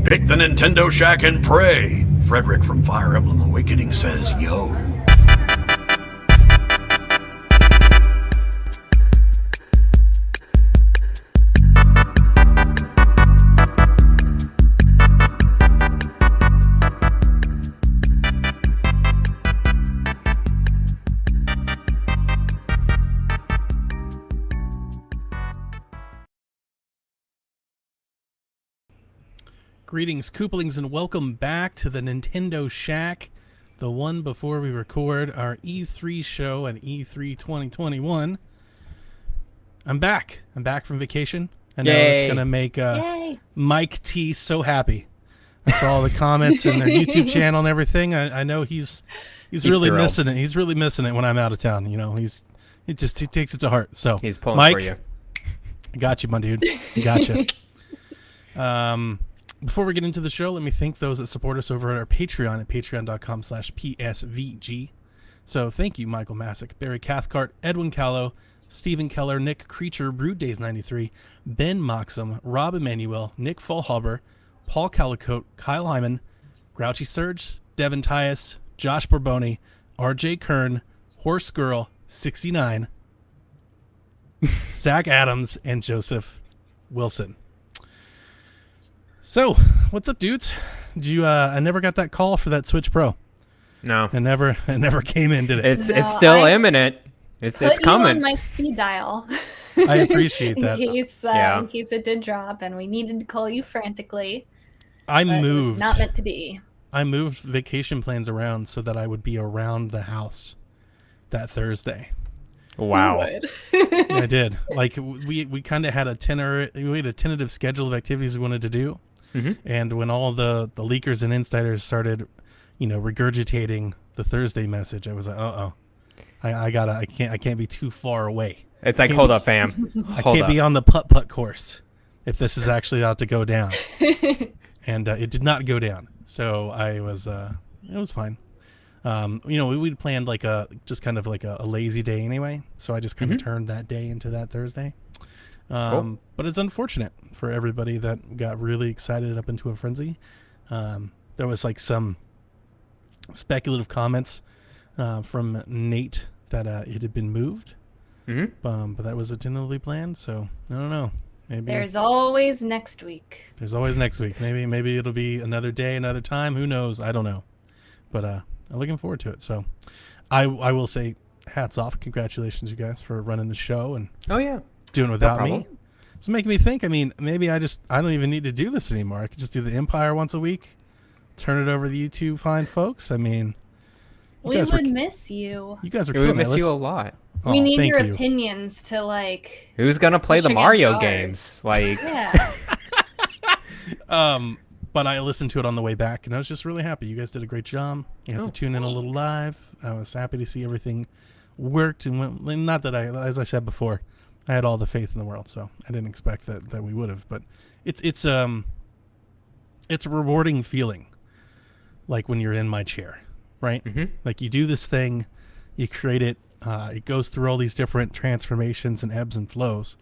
Pick the Nintendo Shack and pray. Frederick from Fire Emblem Awakening says, yo. Greetings, Koopalings, and welcome back to the Nintendo Shack, the one before we record our E3 show at E3 2021. I'm back. I'm back from vacation. I know it's going to make Mike T so happy. I saw all the comments in their YouTube channel and everything. I know he's really thrilled. missing it. He's really missing it when I'm out of town. You know, he takes it to heart. So He's pulling Mike, for you. I got you, my dude. I got you. Before we get into the show, let me thank those that support us over at our Patreon at patreon.com/PSVG. So thank you, Michael Masick, Barry Cathcart, Edwin Callow, Stephen Keller, Nick Creature, Brooddays93, Ben Moxham, Rob Emanuel, Nick Fallhaber, Paul Calicote, Kyle Hyman, Grouchy Surge, Devin Tyus, Josh Borboni, RJ Kern, Horse Girl 69, Zach Adams, and Joseph Wilson. So, what's up, dudes? Did you? I never got that call for that Switch Pro. No, It never came in, did it? it's still imminent. It's Put coming. you on my speed dial. I appreciate that. in case it did drop and we needed to call you frantically. I But It was moved. not meant to be. I moved vacation plans around so that I would be around the house that Thursday. Wow. I did. Like we kind of had a tentative schedule of activities we wanted to do. Mm-hmm. And when all the leakers and insiders started, regurgitating the Thursday message, I was like, I can't be too far away. It's like, hold up, fam. I can't be on the putt course if this is actually about to go down. And it did not go down. So it was fine. We'd planned just kind of like a lazy day anyway. So I just kind of turned that day into that Thursday. Cool. But it's unfortunate for everybody that got really excited up into a frenzy. There was like some speculative comments from Nate that it had been moved. Mm-hmm. But that was tentatively planned. So I don't know. Maybe There's always next week. there's always next week. Maybe it'll be another day, another time. Who knows? I don't know. But I'm looking forward to it. So I will say hats off. Congratulations, you guys, for running the show and Oh yeah. doing it without problem. me. It's making me think. I mean, maybe I don't even need to do this anymore. I could just do the Empire once a week, turn it over to you two fine folks. I mean, We would miss you. you guys are We killing would it. miss you a lot. We need thank your you. opinions to like. Who's gonna play the Push Mario against games? Like, Yeah. But I listened to it on the way back, and I was just really happy. You guys did a great job. You have to tune in a little live. I was happy to see everything worked and went. Not that as I said before, I had all the faith in the world, so I didn't expect that we would have. But it's a rewarding feeling, like when you're in my chair, right? Like you do this thing, you create it. It goes through all these different transformations and ebbs and flows,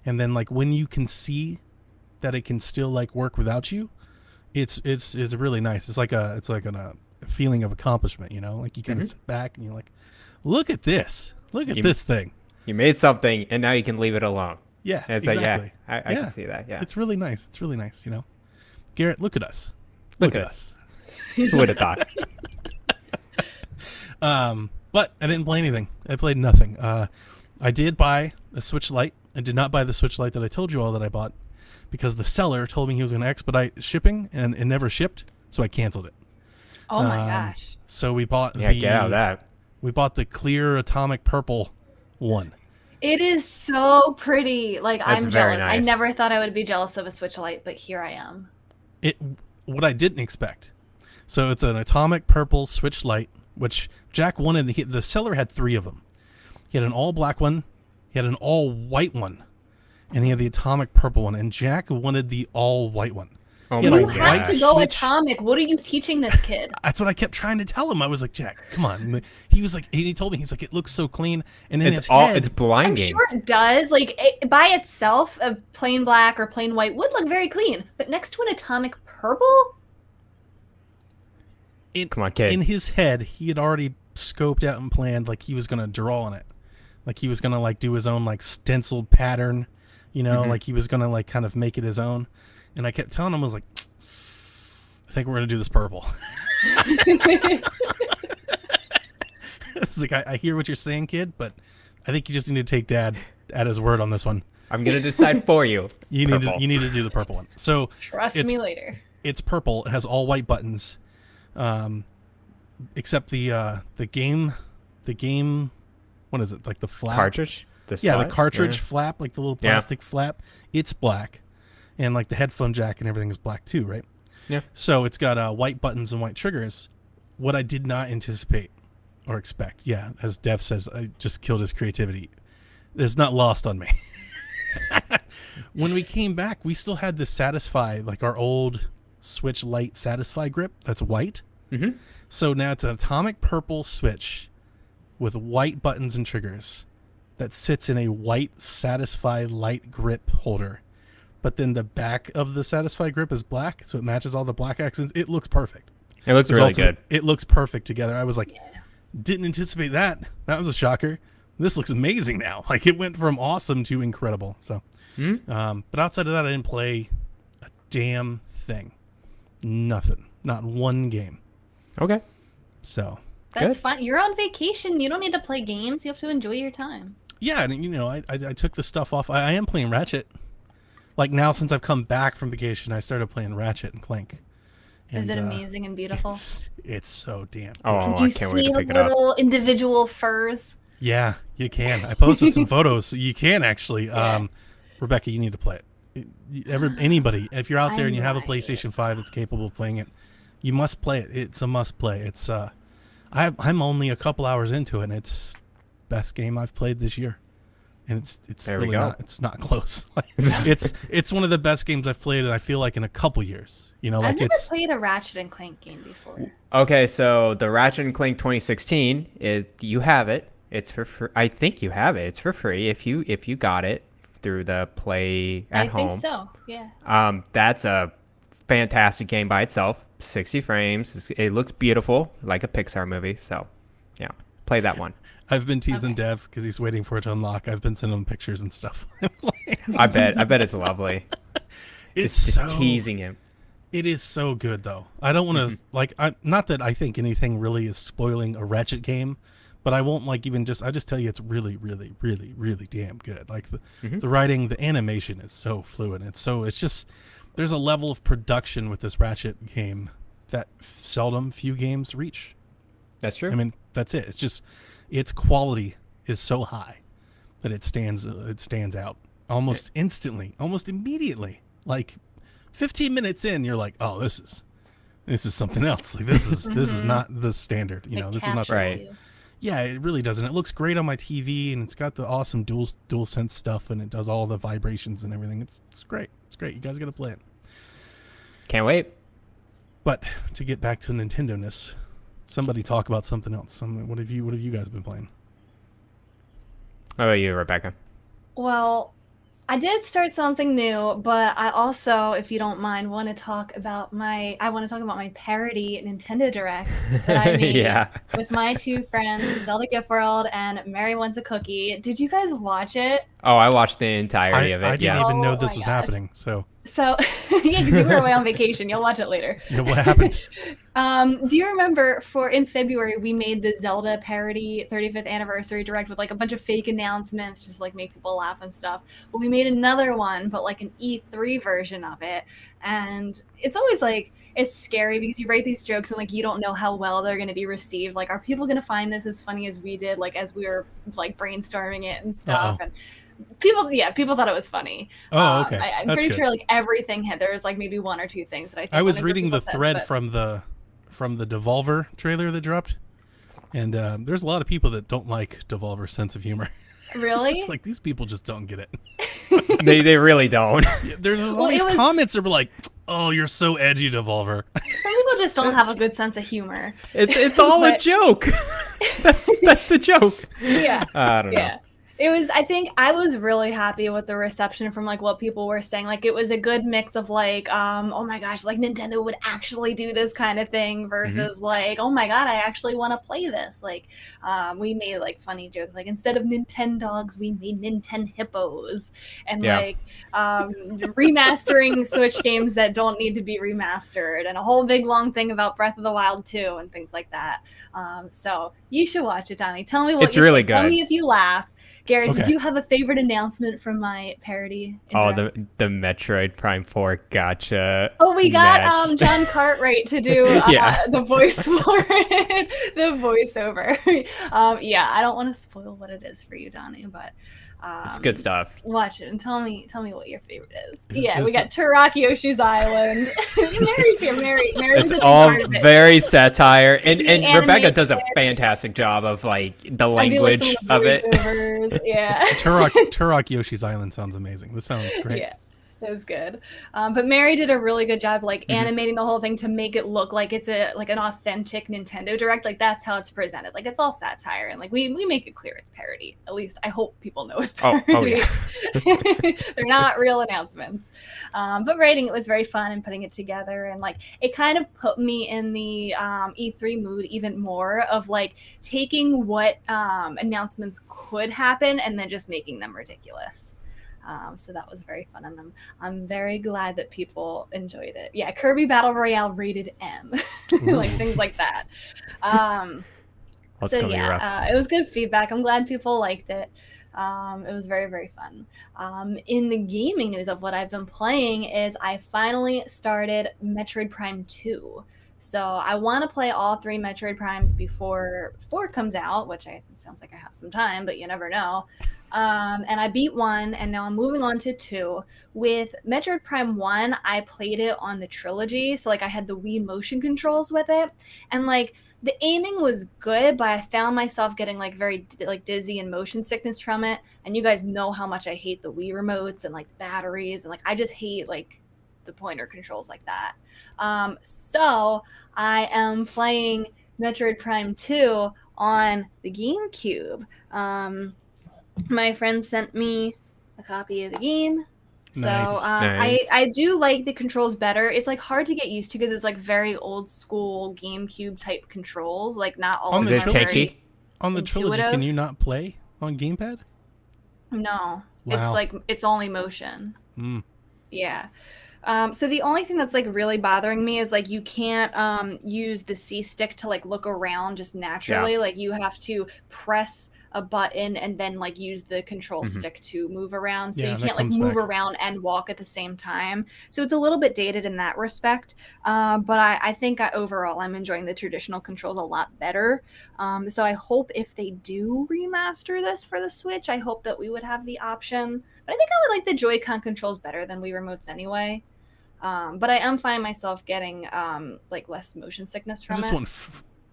and then like when you can see that it can still like work without you, it's really nice. It's like a feeling of accomplishment, like you kind of sit back and you're like, look at this thing. you made something, and now you can leave it alone. Yeah, And it's exactly. like, I can see that. Yeah. It's really nice. Garrett, look at us. Look at us. Who would have thought? But I didn't play anything. I played nothing. I did buy a Switch Lite. I did not buy the Switch Lite that I told you all that I bought because the seller told me he was going to expedite shipping and it never shipped, so I canceled it. Oh my gosh. So we bought Yeah, get out of that. We bought the clear atomic purple one. It is so pretty. Like That's I'm very jealous. I nice. never thought I would be jealous of a Switch Lite, but here I am. What I didn't expect. So it's an atomic purple Switch Lite, which Jack wanted. The seller had 3 of them. He had an all black one, he had an all white one, and he had the atomic purple one. And Jack wanted the all white one. Oh Yeah, my You like, have gosh. to go Switch. atomic. What are you teaching this kid? That's what I kept trying to tell him. I was like, Jack, come on. He was like, he told me, he's like, it looks so clean. And in his head, It's I'm blinding. sure it does. Like by itself, a plain black or plain white would look very clean, but next to an atomic purple? Come on, kid. In his head, he had already scoped out and planned like he was gonna draw on it, like he was gonna like do his own like stenciled pattern, you know, like he was gonna like kind of make it his own. And I kept telling him, I was like, I think we're gonna do this purple. It's like I hear what you're saying, kid, but I think you just need to take Dad at his word on this one. I'm gonna decide for you. You Purple. need to do the purple one. So Trust it's- me later. It's purple. It has all white buttons, except the game. What is it, like the flap? Cartridge. The Yeah, the slot? cartridge Yeah. flap, like the little Yeah. plastic flap. It's black, and like the headphone jack and everything is black too, right? Yeah. So it's got white buttons and white triggers. What I did not anticipate or expect, yeah, as Dev says, I just killed his creativity. It's not lost on me. When we came back, we still had the Satisfy, like our old Switch Lite Satisfy grip that's white. Mm-hmm. So now it's an atomic purple Switch with white buttons and triggers that sits in a white Satisfy Lite grip holder. But then the back of the Satisfy grip is black, so it matches all the black accents. It looks perfect. It looks really good. It looks perfect together. I was like, didn't anticipate that. That was a shocker. This looks amazing now. Like it went from awesome to incredible. So, but outside of that, I didn't play a damn thing. Nothing. Not one game. Okay. So That's Good. fine. You're on vacation. You don't need to play games. You have to enjoy your time. yeah, and you know, I took the stuff off. I am playing Ratchet. Like now, since I've come back from vacation, I started playing Ratchet and Clank. Is it And, amazing and beautiful? It's so damn good. Oh, you I can't wait see to the pick it up. little individual furs. Yeah, you can. I posted some photos. You can actually. Yeah. Rebecca, you need to play it. Anybody, if you're out there I and you have a might. PlayStation 5 that's capable of playing it, you must play it. It's a must play. It's I'm only a couple hours into it, and it's best game I've played this year. And it's There we really go. not. It's not close. Like, it's one of the best games I've played, and I feel like in a couple years. You know, like I've never it's played a Ratchet and Clank game before. Okay, so the Ratchet and Clank 2016 is you have it. It's for free. I think you have it. It's for free if you got it through the Play at I Home. think so. Yeah. That's a fantastic game by itself. 60 frames. It looks beautiful, like a Pixar movie. So, yeah, play that one. I've been teasing Okay. Dev because he's waiting for it to unlock. I've been sending him pictures and stuff. I bet it's lovely. It's just so, teasing him. It is so good though. I don't want to like. Not that I think anything really is spoiling a Ratchet game, but I won't like even just. I just tell you, it's really, really, really, really damn good. Like the writing, the animation is so fluid. It's just there's a level of production with this Ratchet game that few games reach. That's true. I mean, that's it. It's just its quality is so high that it stands out almost instantly, almost immediately. Like 15 minutes in, you're like, oh, this is something else. Like this is not the standard. You know, It this is not captures Right. you. Yeah, it really doesn't. It looks great on my TV, and it's got the awesome dual sense stuff, and it does all the vibrations and everything. It's great. It's great. You guys got to play it. Can't wait. But to get back to Nintendo-ness, somebody talk about something else. What have you guys been playing? How about you, Rebecca? Well, I did start something new, but I also, if you don't mind, want to talk about my parody Nintendo Direct that I made Yeah. with my two friends, Zelda Gift World and Mary Wants a Cookie. Did you guys watch it? Oh, I watched the entirety of it. I didn't Yeah. even know Oh this my was gosh. happening. So So, yeah, because you were away on vacation. You'll watch it later. yeah, what happened? Do you remember in February we made the Zelda parody 35th anniversary direct with like a bunch of fake announcements, just like make people laugh and stuff. Well, we made another one, but like an E3 version of it, and it's always like it's scary because you write these jokes and like you don't know how well they're going to be received. Like, are people going to find this as funny as we did? Like as we were like brainstorming it and stuff, and people thought it was funny. Oh, okay. I'm That's pretty good. sure like everything had there was like maybe one or two things that I think I was one or two reading the people said, thread but- from the Devolver trailer that dropped, and there's a lot of people that don't like Devolver's sense of humor. Really? It's just like these people just don't get it. They really don't. There's all Well, it these was- comments that were like, "Oh, you're so edgy, Devolver." Some people just don't have a good sense of humor. It's all a But- joke. That's the joke. Yeah. I don't know. Yeah. It was, I think I was really happy with the reception from like what people were saying. Like it was a good mix of like, oh my gosh, like Nintendo would actually do this kind of thing versus like, oh my God, I actually want to play this. Like, we made like funny jokes, like instead of Nintendogs, we made Nintendo hippos, and like remastering Switch games that don't need to be remastered, and a whole big long thing about Breath of the Wild 2 and things like that. So you should watch it, Donnie. Tell me what It's really good. Tell me if you laugh. Garrett, Okay. did you have a favorite announcement from my parody? Oh, Indirect? the Metroid Prime 4 gotcha. Oh, we got match. John Cartwright to do the voice for it, the voiceover. Yeah, I don't want to spoil what it is for you, Donnie, but It's good stuff. watch it and tell me what your favorite is. Is We got Turok Yoshi's Island. Mary's here. Mary's It's a big all part of it. very satire, and The Rebecca does a animation. fantastic job of like the I do, like, language some of it. voiceovers. Yeah. Turok Yoshi's Island sounds amazing. This sounds great. Yeah, that was good. But Mary did a really good job, like animating the whole thing to make it look like it's an authentic Nintendo Direct. Like that's how it's presented. Like it's all satire, and like we make it clear it's parody. At least I hope people know it's Oh, parody. yeah. They're not real announcements. But writing it was very fun and putting it together, and like it kind of put me in the E3 mood even more of like taking what announcements could happen and then just making them ridiculous. So that was very fun, and I'm very glad that people enjoyed it. Yeah, Kirby Battle Royale rated M, like things like that. That's So gonna be rough. yeah, it was good feedback. I'm glad people liked it. It was very, very fun. In the gaming news of what I've been playing is I finally started Metroid Prime 2. So I want to play all 3 Metroid Primes before 4 comes out, which it sounds like I have some time, but you never know. And I beat 1, and now I'm moving on to 2. With Metroid Prime 1, I played it on the trilogy, so like I had the Wii motion controls with it, and like the aiming was good, but I found myself getting like very like dizzy and motion sickness from it. And you guys know how much I hate the Wii remotes and like batteries, and like I just hate like the pointer controls like that. So I am playing Metroid Prime 2 on the GameCube. My friend sent me a copy of the game. Nice. So Nice. I do like the controls better. It's like hard to get used to because it's like very old school GameCube type controls. Like not all On of the them Is are it very. takey? On the trilogy, can intuitive. you not play on gamepad? No, Wow. it's like it's only motion. Mm. Yeah. So the only thing that's like really bothering me is like you can't use the C stick to like look around just naturally. Like you have to press a button and then like use the control stick to move around. So Yeah, you that can't like comes move back. around and walk at the same time. So it's a little bit dated in that respect. But I think overall I'm enjoying the traditional controls a lot better. So I hope if they do remaster this for the Switch, I hope that we would have the option. But I think I would like the Joy-Con controls better than Wii remotes anyway. But I am finding myself getting like less motion sickness I from just it. want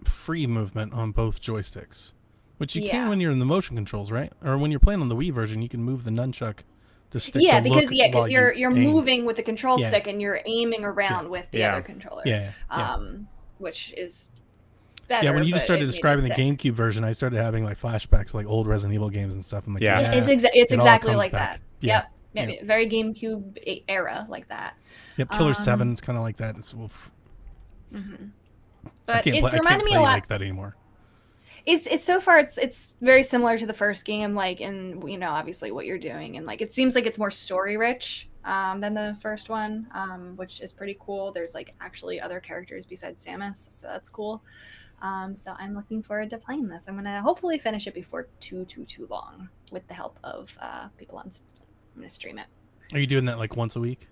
free movement on both joysticks, which you can Yeah. when you're in the motion controls, right? Or when you're playing on the Wii version, you can move the nunchuck, the stick. Yeah, to because look while you're you aim. moving with the control Yeah. stick and you're aiming around with the Yeah. other controller. Yeah, yeah. Which is better. Yeah, when you but just started it made describing the me sick. GameCube version, I started having like flashbacks, like old Resident Evil games and stuff. I'm like, Yeah. yeah, It's it all exactly comes like back. that. Yeah. Yep. Yeah. Very GameCube era like that. Yep, Killer Um, 7's kind of like that. It's, oof. I But can't it's play, I reminded can't me play a lot. like that anymore. It's so far it's very similar to the first game, like, and you know obviously what you're doing, and like it seems like it's more story rich than the first one, which is pretty cool. There's like actually other characters besides Samus, so that's cool. So I'm looking forward to playing this. I'm gonna hopefully finish it before too long with the help of people on. I'm gonna stream it. Are you doing that like once a week?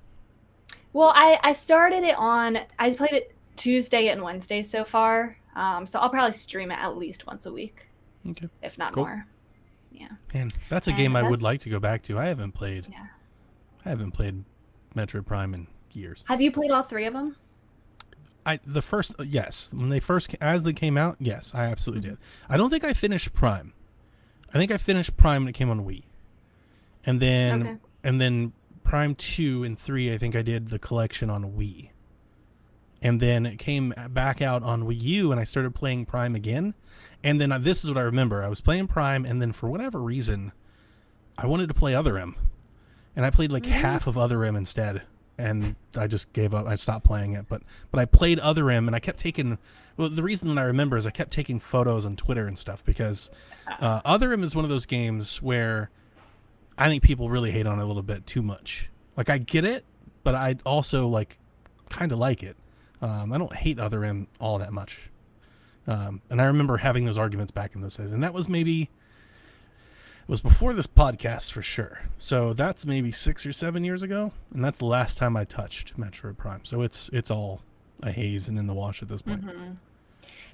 Well, I started it on. I played it Tuesday and Wednesday so far. So I'll probably stream it at least once a week, Okay. if not Cool. more. Yeah. Man, that's a And game I would that's- like to go back to. I haven't played Yeah. Metroid Prime in years. Have you played all 3 of them? The first, yes, when they first as they came out, yes, I absolutely did. I don't think I finished Prime. I think I finished Prime when it came on Wii, and then Prime 2 and 3. I think I did the collection on Wii, and then it came back out on Wii U, and I started playing Prime again. And then this is what I remember: I was playing Prime, and then for whatever reason, I wanted to play Other M, and I played like half of Other M instead, and I just gave up. I stopped playing it, but I played Other M, and I kept taking. Well, the reason that I remember is I kept taking photos on Twitter and stuff because Other M is one of those games where I think people really hate on it a little bit too much. Like I get it, but I also like kind of like it. I don't hate Other M all that much. And I remember having those arguments back in those days, and that was maybe. It was before this podcast for sure. So that's maybe 6 or 7 years ago, and that's the last time I touched Metroid Prime. So it's all a haze and in the wash at this point. Mm-hmm.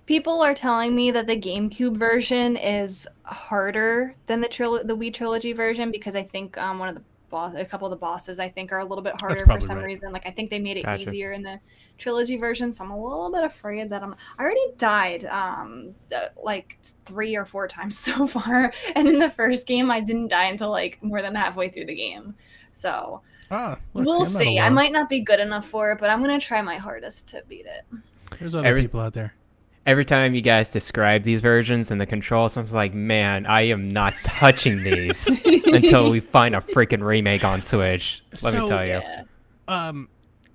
People are telling me that the GameCube version is harder than the Wii Trilogy version because I think a couple of the bosses I think are a little bit harder for some reason. Like I think they made it easier in the Trilogy version, so I'm a little bit afraid that I already died like 3 or 4 times so far, and in the first game I didn't die until like more than halfway through the game. So we'll see. I might not be good enough for it, but I'm gonna try my hardest to beat it. There's other people out there. Every time you guys describe these versions and the controls, I'm like, man, I am not touching these until we find a freaking remake on Switch. Let me tell you. Yeah.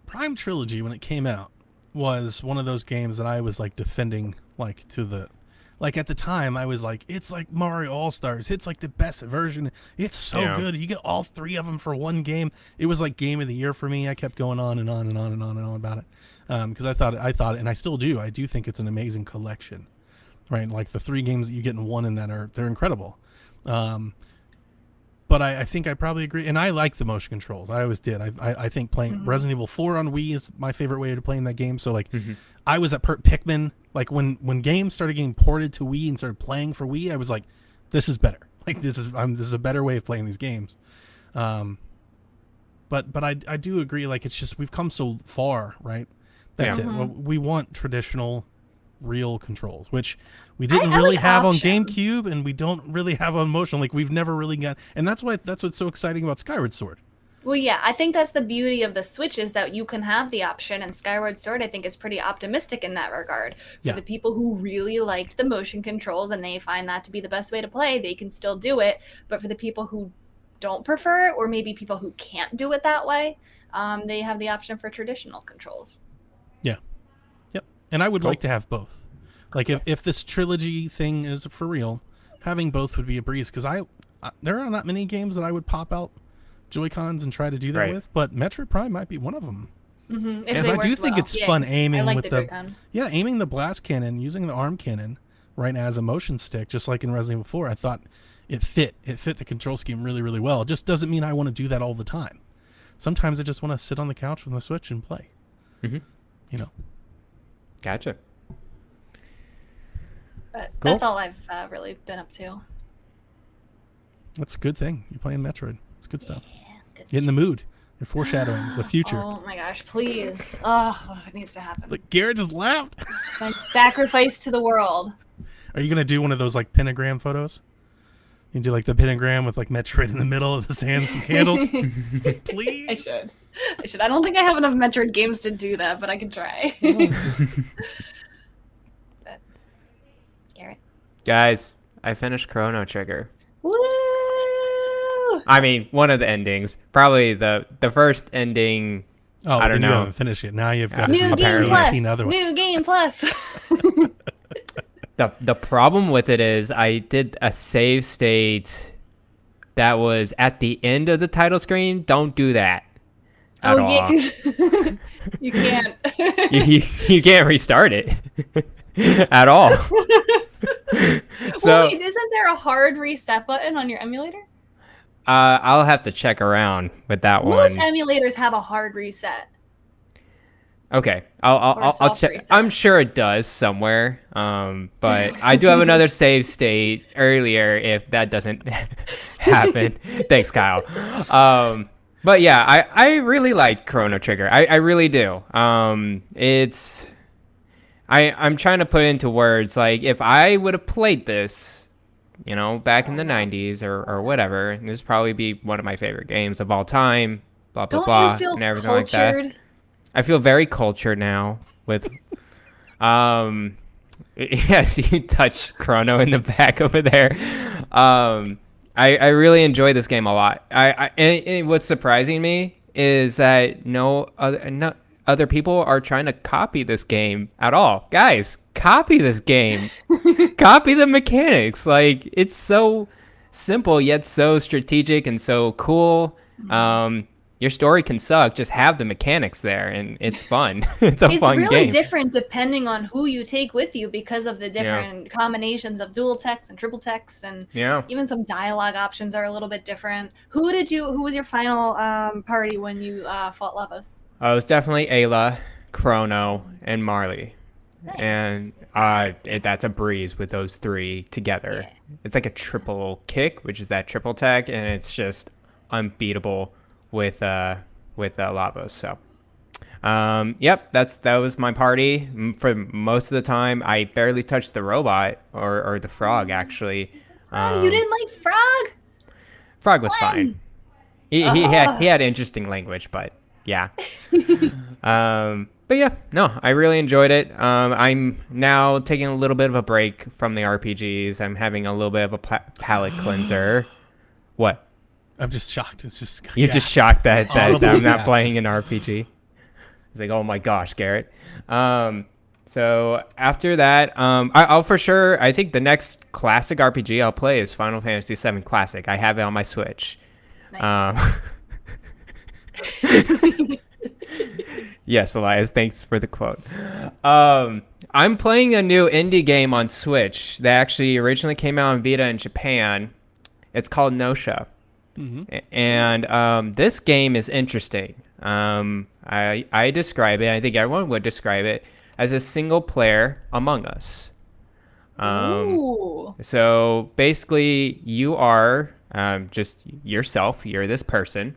Prime Trilogy, when it came out, was one of those games that I was like defending, like to the, like at the time I was like, it's like Mario All Stars. It's like the best version. It's so good. You get all 3 of them for one game. It was like game of the year for me. I kept going on and on and on and on and on about it. Because I thought, and I still do. I do think it's an amazing collection, right? Like the 3 games that you get in one, and they're incredible. But I think I probably agree, and I like the motion controls. I always did. I think playing Resident Evil 4 on Wii is my favorite way to play in that game. So like, I was at Pikmin. Like when games started getting ported to Wii and started playing for Wii, I was like, this is better. Like this is a better way of playing these games. But I do agree. Like it's just we've come so far, right? That's it. Well, we want traditional, real controls, which we didn't really have on GameCube, and we don't really have on Motion. Like we've never really got, and that's what's so exciting about Skyward Sword. Well, yeah, I think that's the beauty of the Switch is that you can have the option, and Skyward Sword I think is pretty optimistic in that regard. For the people who really liked the motion controls and they find that to be the best way to play, they can still do it. But for the people who don't prefer it, or maybe people who can't do it that way, they have the option for traditional controls. Yeah. Yep. And I would like to have both. Like if this trilogy thing is for real, having both would be a breeze, because there are not many games that I would pop out Joy-Cons and try to do that with, but Metroid Prime might be one of them. Because I do think it's fun aiming like with aiming the blast cannon, using the arm cannon right as a motion stick, just like in Resident Evil 4. I thought it fit the control scheme really, really well. It just doesn't mean I want to do that all the time. Sometimes I just want to sit on the couch with the Switch and play. You know. Gotcha. But that's all I've really been up to. That's a good thing. You're playing Metroid. It's good stuff. Get in the mood. You're foreshadowing the future. Oh my gosh, please. Oh, it needs to happen. Look, Garrett just laughed. My sacrifice to the world. Are you going to do one of those like pentagram photos? You do like the pentagram with like Metroid in the middle of the sand, some candles? Please? I should. I don't think I have enough Metroid games to do that, but I can try. But, Garrett? Guys, I finished Chrono Trigger. Woo! I mean, one of the endings. Probably the first ending. Oh, I don't know. You haven't finished it. Now you've got New Game Plus. Other New Game Plus. The problem with it is I did a save state that was at the end of the title screen. Don't do that. At all. Yeah, 'cause you can't. you can't restart it at all. So wait, isn't there a hard reset button on your emulator? I'll have to check around with that one. Most emulators have a hard reset. Okay, I'll check. Reset. I'm sure it does somewhere. But I do have another save state earlier if that doesn't happen. Thanks, Kyle. But yeah, I really like Chrono Trigger. I really do. I'm trying to put into words, like if I would have played this, you know, back in the 90s or whatever, this would probably be one of my favorite games of all time. Blah blah blah, you feel and everything cultured? like that. I feel very cultured now with yes, you touch Chrono in the back over there. I really enjoy this game a lot. And what's surprising me is that no other people are trying to copy this game at all. Guys, copy this game. Copy the mechanics. Like, it's so simple yet so strategic and so cool. Your story can suck, just have the mechanics there, and it's fun. It's fun game. It's really different depending on who you take with you because of the different combinations of dual text and triple text, and even some dialogue options are a little bit different. Who was your final party when you fought Lavos? It was definitely Ayla, Chrono, and Marley. Nice. And that's a breeze with those three together. Yeah. It's like a triple kick, which is that triple tech, and it's just unbeatable with Lavos. So that was my party. For most of the time I barely touched the robot or the frog, actually. You didn't like Frog? Frog was fine. He had interesting language, but yeah. But yeah, no, I really enjoyed it. I'm now taking a little bit of a break from the RPGs. I'm having a little bit of a palate cleanser. What? I'm just shocked. It's just you're just shocked that I'm not playing an RPG. It's like, oh my gosh, Garrett. So after that, I'll for sure. I think the next classic RPG I'll play is Final Fantasy VII Classic. I have it on my Switch. Nice. Yes, Elias. Thanks for the quote. I'm playing a new indie game on Switch that actually originally came out on Vita in Japan. It's called Nosha. Mm-hmm. And this game is interesting. I describe it, I think everyone would describe it, as a single player Among Us. So basically you are just yourself. You're this person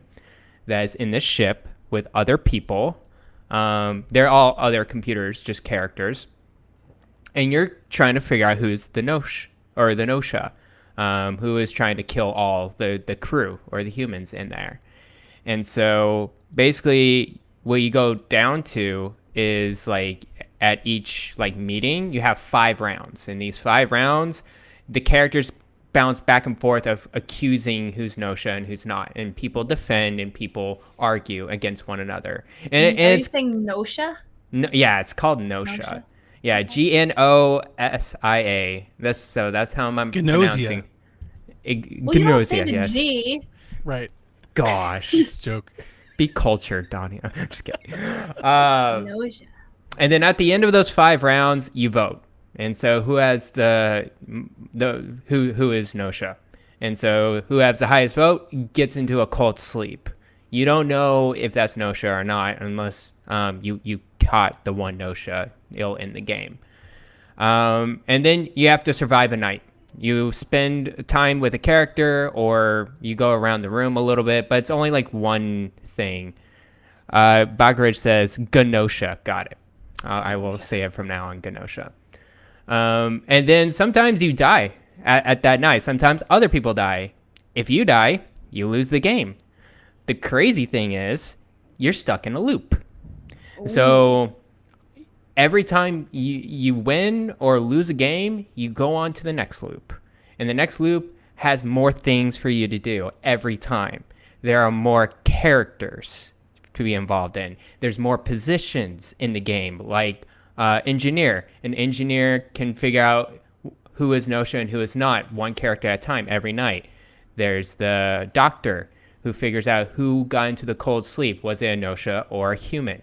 that is in this ship with other people. They're all other computers, just characters. And you're trying to figure out who's the Nosh or the Nosha. Who is trying to kill all the crew or the humans in there. And so basically what you go down to is like at each like meeting, you have 5 rounds. In these 5 rounds, the characters bounce back and forth of accusing who's Nosha and who's not. And people defend and people argue against one another. And are you saying Nosha? No, yeah, it's called Nosha. Yeah, Gnosia. That's how I'm pronouncing. Well, you don't say the yes. G. Right. Gosh. It's a joke. Be cultured, Donnie. I'm just kidding. And then at the end of those 5 rounds, you vote. And so who has who is Nosha? And so who has the highest vote gets into a cold sleep. You don't know if that's Nosha or not unless you caught the one Nosha ill in the game. And then you have to survive a night. You spend time with a character or you go around the room a little bit, but it's only like one thing. Bagridge says Ganosha. Got it. I will say it from now on, Ganosha. And then sometimes you die at that night. Sometimes other people die. If you die, you lose the game. The crazy thing is you're stuck in a loop. Ooh. So every time you win or lose a game, you go on to the next loop. And the next loop has more things for you to do every time. There are more characters to be involved in. There's more positions in the game, like engineer. An engineer can figure out who is Nosha and who is not, one character at a time every night. There's the doctor who figures out who got into the cold sleep. Was it a Nosha or a human?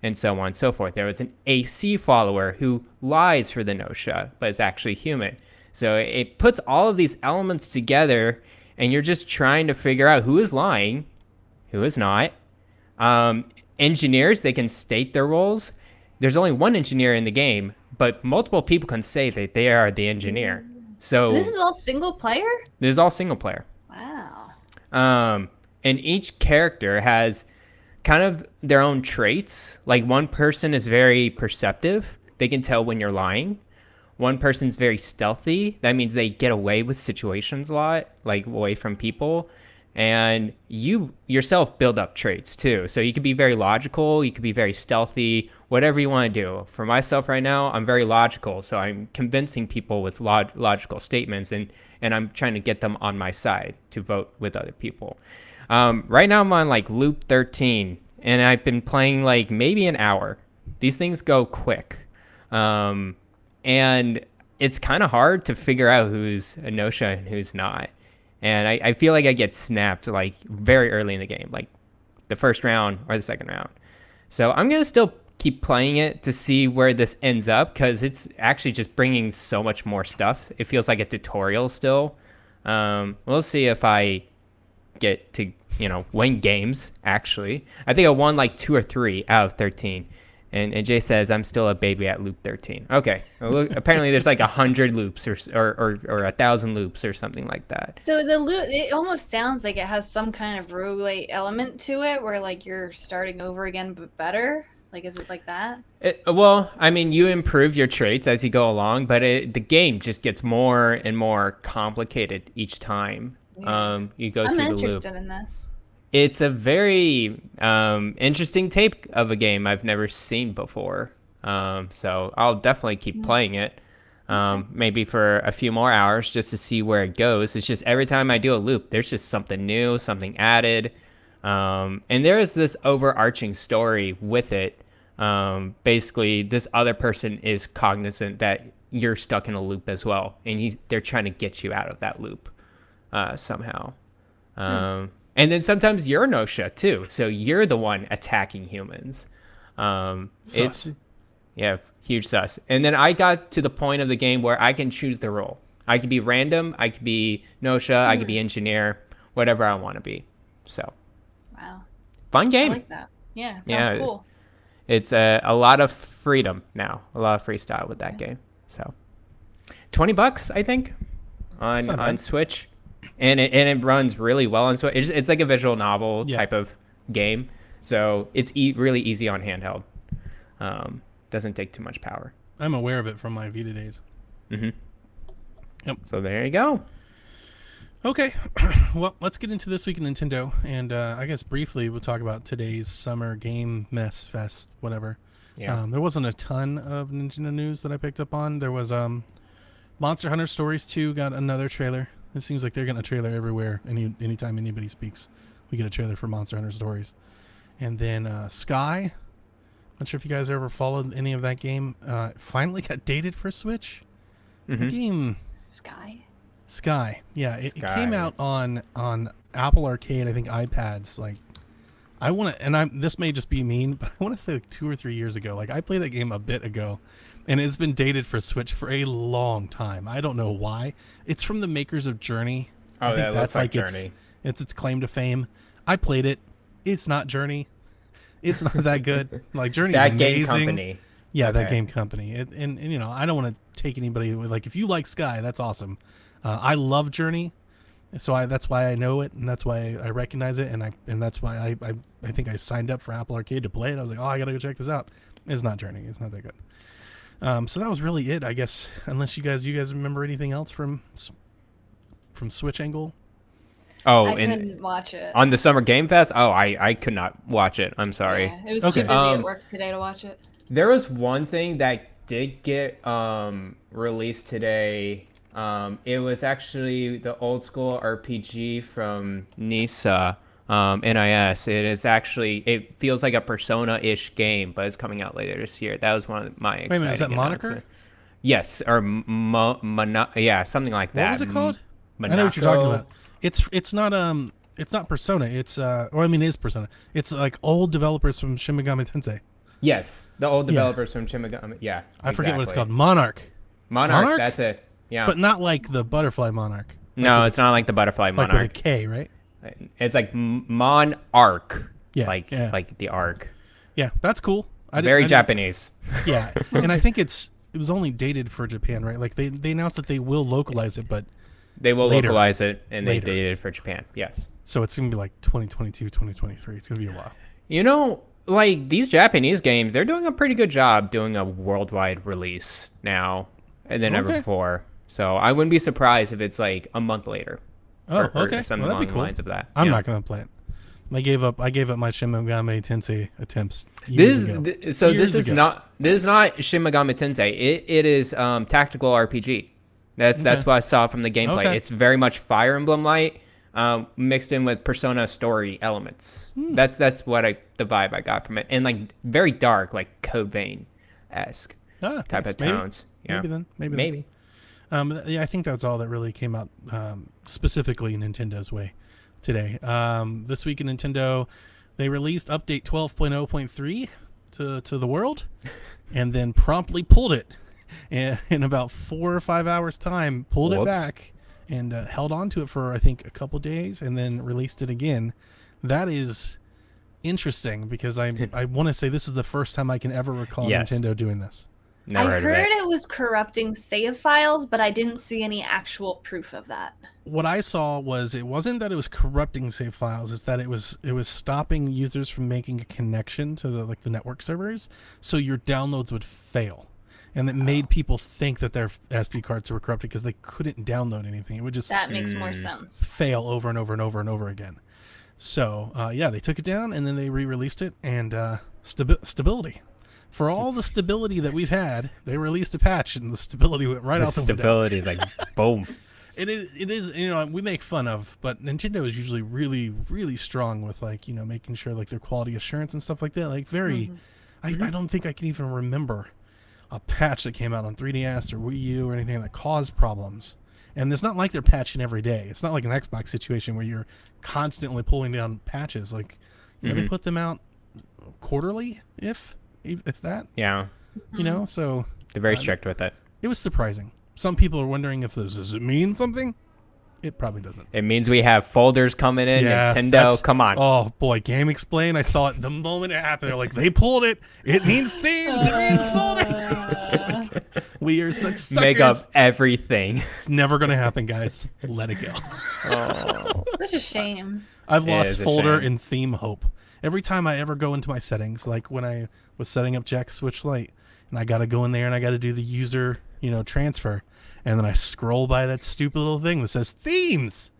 And so on and so forth. There was an AC follower who lies for the Nosha, but is actually human. So it puts all of these elements together, and you're just trying to figure out who is lying, who is not. Engineers, they can state their roles. There's only one engineer in the game, but multiple people can say that they are the engineer. So this is all single player? This is all single player. Wow. And each character has kind of their own traits. Like one person is very perceptive. They can tell when you're lying. One person's very stealthy. That means they get away with situations a lot, like away from people. and you yourself build up traits too. So you could be very logical, you could be very stealthy, whatever you want to do. For myself right now, I'm very logical, so I'm convincing people with logical statements, and I'm trying to get them on my side to vote with other people. Right now I'm on like loop 13, and I've been playing like maybe an hour. These things go quick, and it's kind of hard to figure out who's a no-show and who's not. And I feel like I get snapped like very early in the game, like the first round or the second round. So I'm going to still keep playing it to see where this ends up, because it's actually just bringing so much more stuff. It feels like a tutorial still. We'll see if I get to, win games, actually. I think I won like 2 or 3 out of 13. And Jay says I'm still a baby at loop 13. Okay. Well, look, apparently there's like 100 loops or 1,000 loops or something like that. So the loop, it almost sounds like it has some kind of roguelite element to it, where like you're starting over again but better. Like, is it like that? Well, I mean, you improve your traits as you go along, but the game just gets more and more complicated each time. Yeah. You go through the loop. I'm interested in this. It's a very interesting take of a game I've never seen before. So I'll definitely keep playing it. Maybe for a few more hours just to see where it goes. It's just every time I do a loop, there's just something new, something added. And there is this overarching story with it. Basically, this other person is cognizant that you're stuck in a loop as well. And they're trying to get you out of that loop somehow. And then sometimes you're no-show too, so you're the one attacking humans. It's huge sus. And then I got to the point of the game where I can choose the role. I could be random, I could be no-show, I could be engineer, whatever I want to be. So, wow, fun game. I like that. Yeah, sounds cool. It's a lot of freedom now, a lot of freestyle with that game. So, $20, I think, on Switch. And it runs really well on Switch. It's like a visual novel type of game, so it's really easy on handheld. Doesn't take too much power. I'm aware of it from my Vita days. Mm-hmm. Yep. So there you go. Okay, well, let's get into this week in Nintendo, and I guess briefly we'll talk about today's Summer Game Mess Fest, whatever. Yeah. There wasn't a ton of Nintendo news that I picked up on. There was Monster Hunter Stories 2 got another trailer. It seems like they're getting a trailer everywhere. Anytime anybody speaks, we get a trailer for Monster Hunter Stories. And then Sky, not sure if you guys ever followed any of that game, finally got dated for Switch. Mm-hmm. The game Sky. Yeah, it came out on Apple Arcade, I think iPads. Like, I want to, and this may just be mean, but I want to say like 2 or 3 years ago. Like, I played that game a bit ago. And it's been dated for Switch for a long time. I don't know why. It's from the makers of Journey. Oh, that looks like Journey. It's its claim to fame. I played it. It's not Journey. It's not that good. Like, Journey's that amazing. Game company. Yeah, that game company. And I don't want to take anybody. Like, if you like Sky, that's awesome. I love Journey, so that's why I know it, and that's why I recognize it, and that's why I think I signed up for Apple Arcade to play it. I was like, I gotta go check this out. It's not Journey. It's not that good. So that was really it, I guess. Unless you guys remember anything else from Switch angle? Oh, I couldn't watch it on the Summer Game Fest. Oh, I could not watch it. I'm sorry. Yeah, it was too busy at work today to watch it. There was one thing that did get released today. It was actually the old school RPG from NISA. NIS. It feels like a Persona-ish game, but it's coming out later this year. That was one of my exciting. Wait a minute, is that Moniker? Yes, or something like that. What was it called? Monaco. I know what you're talking about. It's not Persona. It's it is Persona. It's like old developers from Shin Megami Tensei. Yes, the old developers from Shin Megami. Yeah, I forget what it's called. Monarch. Monarch. That's it. Yeah, but not like the butterfly monarch. No, it's not like the butterfly monarch. Like with a K, right? It's like Monarch. Yeah, like the arc. Yeah, that's cool. Very Japanese. Yeah, and I think it was only dated for Japan, right? Like they announced that they will localize it, but they will localize it, and they dated it for Japan. Yes. So it's gonna be like 2022, 2023. It's gonna be a while. Like these Japanese games, they're doing a pretty good job doing a worldwide release now than ever before. So I wouldn't be surprised if it's like a month later. Oh, or okay. something Well, that'd along be the cool. lines of that. I'm Yeah. not gonna play it. I gave up my Shin Megami Tensei attempts. Years ago. This Years is ago. not Shin Megami Tensei. It is tactical RPG. That's what I saw from the gameplay. Okay. It's very much Fire Emblem light, mixed in with Persona story elements. That's the vibe I got from it, and like very dark, like Code Vein esque type of tones. Yeah, Maybe. Yeah, I think that's all that really came out specifically Nintendo's way today. This week in Nintendo, they released update 12.0.3 to the world, and then promptly pulled it in about 4 or 5 hours time. Pulled it back and held on to it for I think a couple days, and then released it again. That is interesting because I want to say this is the first time I can ever recall Nintendo doing this. Never I heard of heard it. it was corrupting save files, but I didn't see any actual proof of that. What I saw was it wasn't that it was corrupting save files; it's that it was stopping users from making a connection to the network servers, so your downloads would fail, and it made people think that their SD cards were corrupted because they couldn't download anything. It would just That makes more sense. fail over and over and over and over again. So yeah, they took it down and then they re-released it, and stability. For all the stability that we've had, they released a patch and the stability went right out the window. Stability, like boom. It is, we make fun of, but Nintendo is usually really, really strong with making sure like their quality assurance and stuff like that. Like very, I don't think I can even remember a patch that came out on 3DS or Wii U or anything that caused problems. And it's not like they're patching every day. It's not like an Xbox situation where you're constantly pulling down patches. Like, they put them out quarterly, if that. Yeah, So they're very strict with it. it was surprising. Some people are wondering if does it mean something? It probably doesn't. It means we have folders coming in. Yeah, Nintendo, come on. Oh boy, Game Explain. I saw it the moment it happened. They're like, they pulled it. It means themes. It means folders. Like, we are such suckers. Make up everything. It's never gonna happen, guys. Let it go. Such a shame. I've It lost is a folder shame. and theme hope. Every time I ever go into my settings, like when I was setting up Jack Switch Lite, and I got to go in there and I got to do the user, transfer, and then I scroll by that stupid little thing that says themes,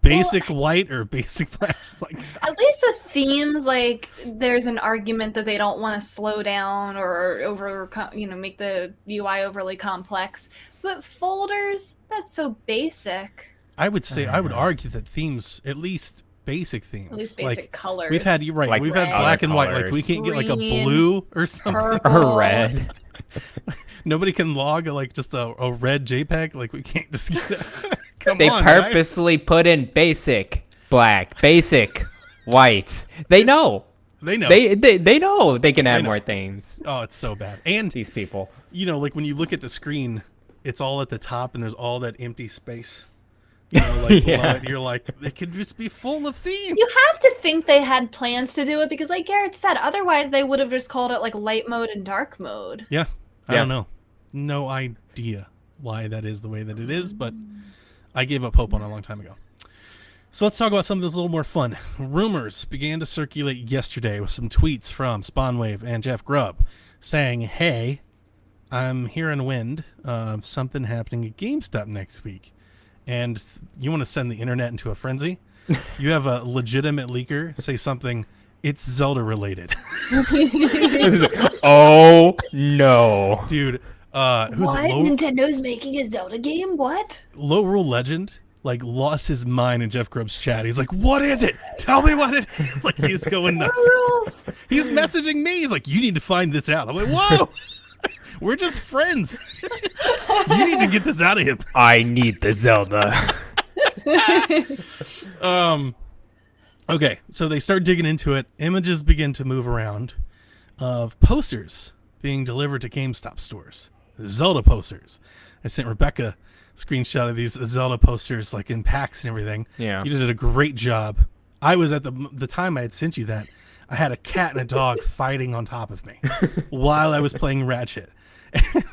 basic white or basic black. Just like, At least with themes, like there's an argument that they don't want to slow down or make the UI overly complex. But folders, that's so basic. I would say I would argue that themes, at least basic themes, At least basic like, colors. We've had you're right. Like we've had red. black and white. Like Colors. we can't get like a Green, blue or something. purple. Or red. Nobody can log like just a red JPEG. Like we can't just get it. Come They on, guys. purposely put in basic black, basic white. They know. They know. They know they can add know. more themes. Oh, it's so bad. And These people. like when you look at the screen, it's all at the top and there's all that empty space. Like below it, you're like, it could just be full of themes. You have to think they had plans to do it because, like Garrett said, otherwise they would have just called it like light mode and dark mode. Yeah. I Yeah. don't know. No idea why that is the way that it is, but I gave up hope on it a long time ago. So let's talk about something that's a little more fun. Rumors began to circulate yesterday with some tweets from Spawnwave and Jeff Grubb saying, hey, I'm hearing wind of something happening at GameStop next week. And you want to send the internet into a frenzy? You have a legitimate leaker say something, it's Zelda related. Oh no. Dude, who's What? it? Nintendo's making a Zelda game? What? Low Rule Legend like lost his mind in Jeff Grubb's chat. He's like, "What is it? Tell me what it." Like he's going nuts. He's messaging me. He's like, "You need to find this out." I'm like, "Whoa, we're just friends. You need to get this out of him." I need the Zelda. Okay, so they start digging into it. Images begin to move around of posters being delivered to GameStop stores. Zelda posters. I sent Rebecca a screenshot of these Zelda posters, like in packs and everything. Yeah. You did a great job. I was at the time I had sent you that. I had a cat and a dog fighting on top of me while I was playing Ratchet.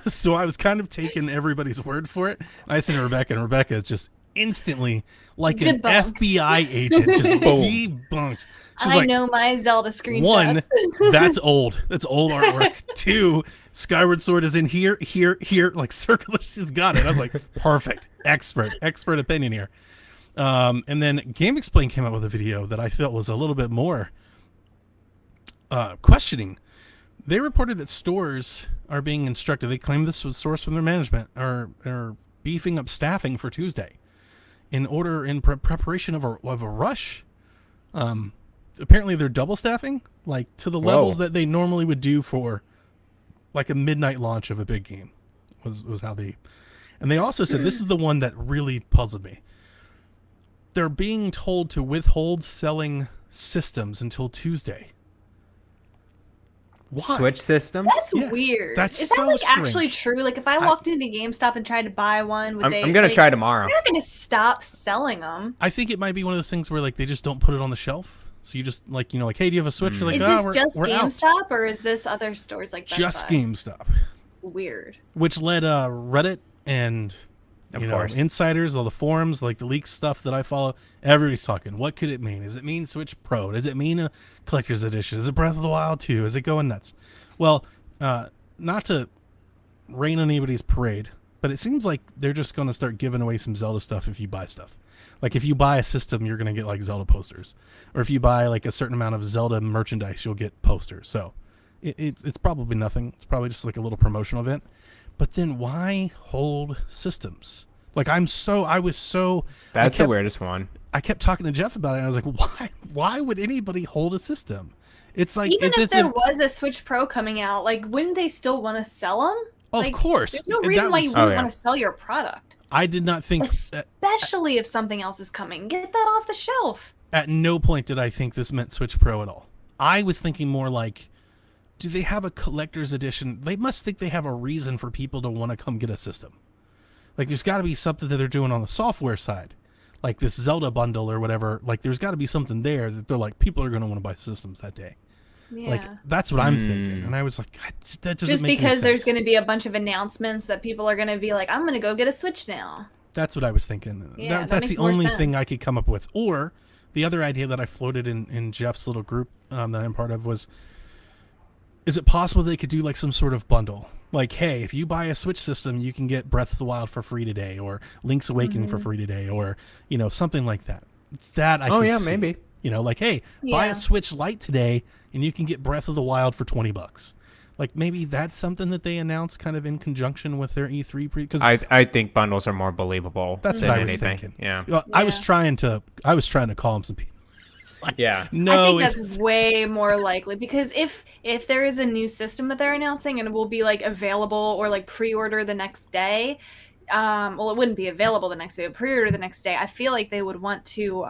So I was kind of taking everybody's word for it. I sent to Rebecca, and Rebecca is just instantly like an Debunked. FBI agent, just debunked. She's I like, know my Zelda screenshots. one, that's old. That's old artwork. Two, Skyward Sword is in here, here, like circular. She's got it. I was like, perfect. Expert opinion here. And then Game Explain came out with a video that I felt was a little bit more questioning. They reported that stores are being instructed. They claim this was sourced from their management, are beefing up staffing for Tuesday in preparation of a rush. Apparently they're double staffing, like to the levels that they normally would do for like a midnight launch of a big game. Was how they, and they also said this is the one that really puzzled me. They're being told to withhold selling systems until Tuesday. Why? Switch systems? That's weird. That's Is so that like strange. actually true? Like if I walked into GameStop and tried to buy one, would I'm gonna try tomorrow. They're not gonna stop selling them. I think it might be one of those things where like they just don't put it on the shelf. So you just like, you know, like, hey, do you have a Switch? You're like, Is "Oh, this just we're out." GameStop or is this other stores like Best Just Buy? GameStop. Weird. Which led Reddit and Of course. insiders, all the forums, like the leaks stuff that I follow. Everybody's talking. What could it mean? Does it mean Switch Pro? Does it mean a collector's edition? Is it Breath of the Wild 2? Is it going nuts? Well, not to rain on anybody's parade, but it seems like they're just going to start giving away some Zelda stuff if you buy stuff. Like if you buy a system, you're going to get like Zelda posters, or if you buy like a certain amount of Zelda merchandise, you'll get posters. So it's probably nothing. It's probably just like a little promotional event. But then why hold systems? Like I was so That's the weirdest one. I kept talking to Jeff about it, and I was like, why would anybody hold a system? It's like Even it's if there was a Switch Pro coming out, like wouldn't they still want to sell them? Of course. There's no And reason that why you was- wouldn't want to sell your product. I did not think Especially if something else is coming. Get that off the shelf. at no point did I think this meant Switch Pro at all. I was thinking more like, do they have a collector's edition? They must think they have a reason for people to want to come get a system. Like there's got to be something that they're doing on the software side, like this Zelda bundle or whatever. Like there's got to be something there that they're like, people are going to want to buy systems that day. Yeah. Like that's what I'm thinking, and I was like, God, that doesn't Just make any because there's sense. going to be a bunch of announcements that people are going to be like, I'm going to go get a Switch now. That's what I was thinking. Yeah, that that's makes the more only sense. thing I could come up with. Or the other idea that I floated in Jeff's little group that I'm part of was, is it possible they could do like some sort of bundle? Like, hey, if you buy a Switch system, you can get Breath of the Wild for free today, or Link's Awakening for free today, or, you know, something like that. That I could see. Maybe. You know, like, hey, buy Yeah. a Switch Lite today, and you can get Breath of the Wild for $20. Like maybe that's something that they announce kind of in conjunction with their E3 because I think bundles are more believable that's than what I was anything. thinking. Yeah. Well, I was Yeah. trying to call him some people. It's like, Yeah. no, I think it's- that's way more likely because if there is a new system that they're announcing and it will be like available or like pre-order the next day, well, it wouldn't be available the next day, but pre-order the next day. I feel like they would want to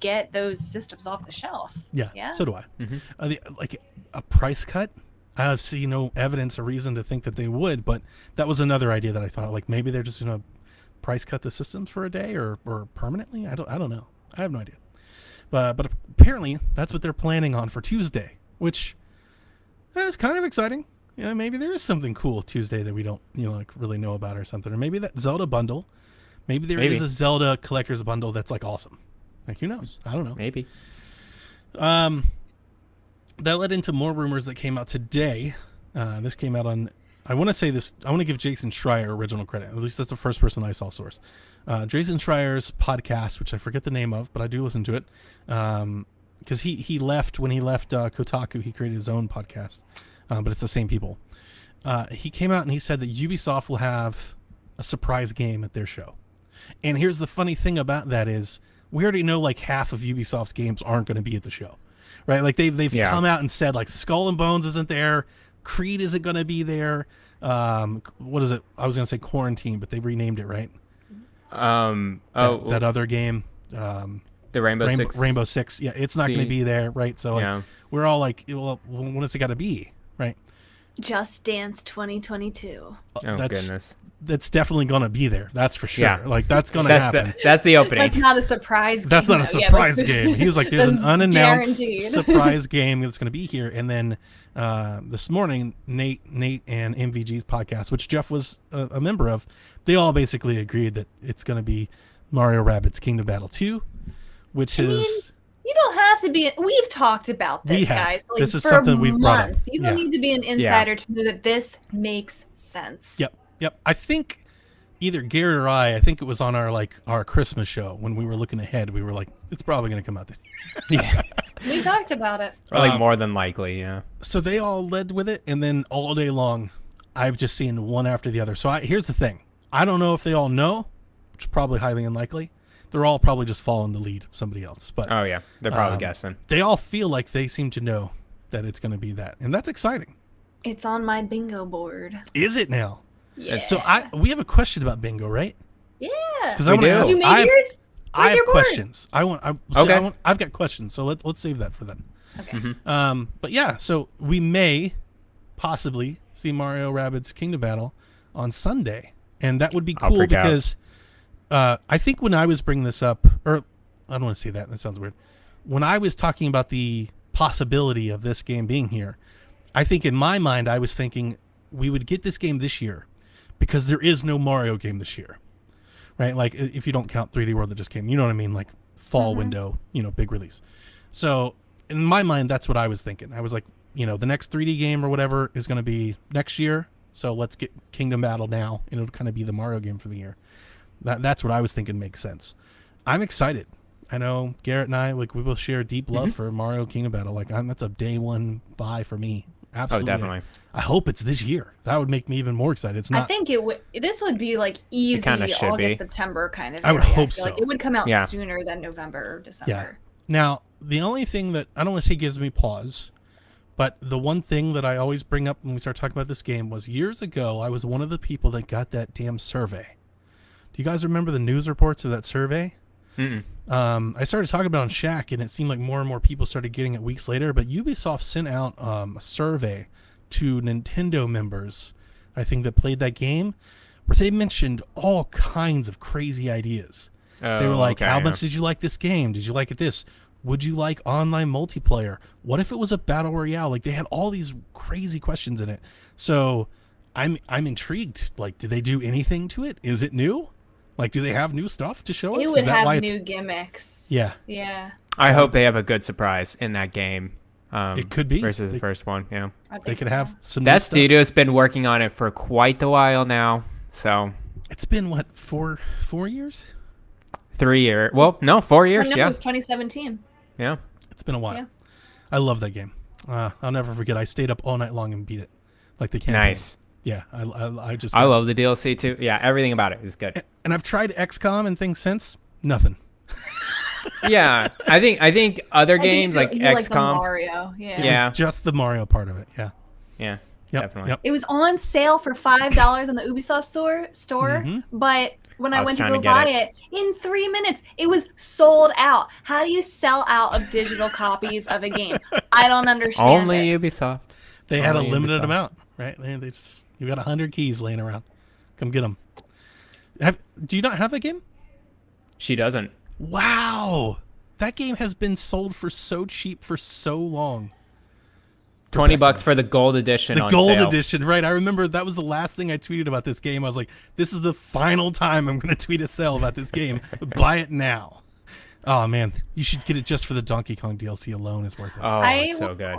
get those systems off the shelf. yeah, Yeah. so do I. Mhm. Like a price cut. I see no evidence or reason to think that they would, but that was another idea that I thought like maybe they're just gonna price cut the systems for a day or permanently. I don't know. I have no idea. But apparently that's what they're planning on for Tuesday, which is kind of exciting. You know, maybe there is something cool Tuesday that we don't, like really know about or something. Or maybe that Zelda bundle. Maybe there is a Zelda collector's bundle that's like awesome. Like who knows? I don't know. Maybe. That led into more rumors that came out today. This came out on, I want to give Jason Schreier original credit. At least that's the first person I saw source. Jason Schreier's podcast, which I forget the name of, but I do listen to it. Because he left, when he left Kotaku, he created his own podcast. But it's the same people. He came out and he said that Ubisoft will have a surprise game at their show. And here's the funny thing about that is we already know like half of Ubisoft's games aren't going to be at the show. Right, like they've come out and said like Skull and Bones isn't there, Creed isn't going to be there. What is it? I was going to say Quarantine, but they renamed it, right? That other game, the Rainbow Six. Yeah, it's not going to be there, right? So like, we're all like, well, when is it got to be, right? Just Dance 2022. Oh goodness. That's definitely going to be there. That's for sure. Yeah. Like that's going to happen. That's the opening. That's not a surprise. That's game, not a though. Yeah, surprise that's- game. He was like, there's an that's unannounced guaranteed. surprise game that's going to be here. And then this morning, Nate and MVG's podcast, which Jeff was a member of, they all basically agreed that it's going to be Mario Rabbids Kingdom Battle 2, which is... You don't have to be. We've talked about this, We have. guys. Like, This is for something we've brought up. months. You don't Yeah. need to be an insider to know that this makes sense. Yep. I think either Garrett or I think it was on our Christmas show when we were looking ahead. We were like, it's probably going to come out this year. Yeah. We talked about it. Or like more than likely, yeah. So they all led with it, and then all day long, I've just seen one after the other. So here's the thing. I don't know if they all know, which is probably highly unlikely. They're all probably just following the lead of somebody else. But Oh, yeah. They're probably guessing. they all feel like they seem to know that it's going to be that. And that's exciting. It's on my bingo board. Is it now? Yeah. So we have a question about bingo, right? Yeah. Because We I want to do. ask. You made I've- yours? I Where's have your board? questions. I've got questions, so let's save that for then. Okay. But yeah, so we may possibly see Mario Rabbids Kingdom Battle on Sunday, and that would be I'll cool freak out. because I think when I was bringing this up, or I don't want to say that. That sounds weird. When I was talking about the possibility of this game being here, I think in my mind I was thinking we would get this game this year because there is no Mario game this year. Right, like if you don't count 3D World that just came, you know what I mean, like fall window, big release. So in my mind, that's what I was thinking. I was like, the next 3D game or whatever is going to be next year. So let's get Kingdom Battle now, and it'll kind of be the Mario game for the year. That's what I was thinking makes sense. I'm excited. I know Garrett and I, we both share deep love for Mario Kingdom Battle. That's a day one buy for me. Absolutely. Oh, definitely. I hope it's this year. That would make me even more excited. It's not. I think this would be like easy kinda should August, be. September kind of. I would area. hope feel like so. it would come out Yeah. sooner than November or December. Yeah. Now, the only thing that I don't want to say gives me pause, but the one thing that I always bring up when we start talking about this game was years ago, I was one of the people that got that damn survey. Do you guys remember the news reports of that survey? Mm-mm. I started talking about it on Shaq, and it seemed like more and more people started getting it weeks later, but Ubisoft sent out a survey to Nintendo members, I think, that played that game, where they mentioned all kinds of crazy ideas. They were like, how much did you like this game? Did you like it this? Would you like online multiplayer? What if it was a battle royale? They had all these crazy questions in it. So I'm intrigued. Did they do anything to it? Is it new? Do they have new stuff to show us? It Is would that why have it's- new gimmicks. Yeah, Yeah. I hope they have a good surprise in that game. It could be. Versus They- the first one, yeah. I think they could so. have some new That stuff. studio's been working on it for quite a while now. So It's been, what, four years? 3 years. Well, no, 4 Oh, years, no, it yeah. was 2017. Yeah. It's been a while. Yeah. I love that game. I'll never forget. I stayed up all night long and beat it. Like the campaign. Nice. Yeah, I just. I love the DLC too. Yeah, everything about it is good. And I've tried XCOM and things since. Nothing. Yeah, I think other I think games you like like the XCOM. Mario. Yeah. Yeah. It's just the Mario part of it. Yeah. Yeah, Yep. definitely. Yep. It was on sale for $5 in the Ubisoft store, Mhm. but when I I was went to trying go to get buy it, in 3 minutes, it was sold out. How do you sell out of digital copies of a game? I don't understand Only it. Ubisoft. They had a Only limited Ubisoft. amount, right? They just you got 100 keys laying around. Come get them. Do you not have that game? She doesn't. Wow, that game has been sold for so cheap for so long. $20 for the gold edition. The on gold sale. edition, right? I remember that was the last thing I tweeted about this game. I was like, this is the final time I'm going to tweet a sale about this game. Buy it now. Oh, man. You should get it just for the Donkey Kong DLC alone. It's worth it. Oh, it's so will, good.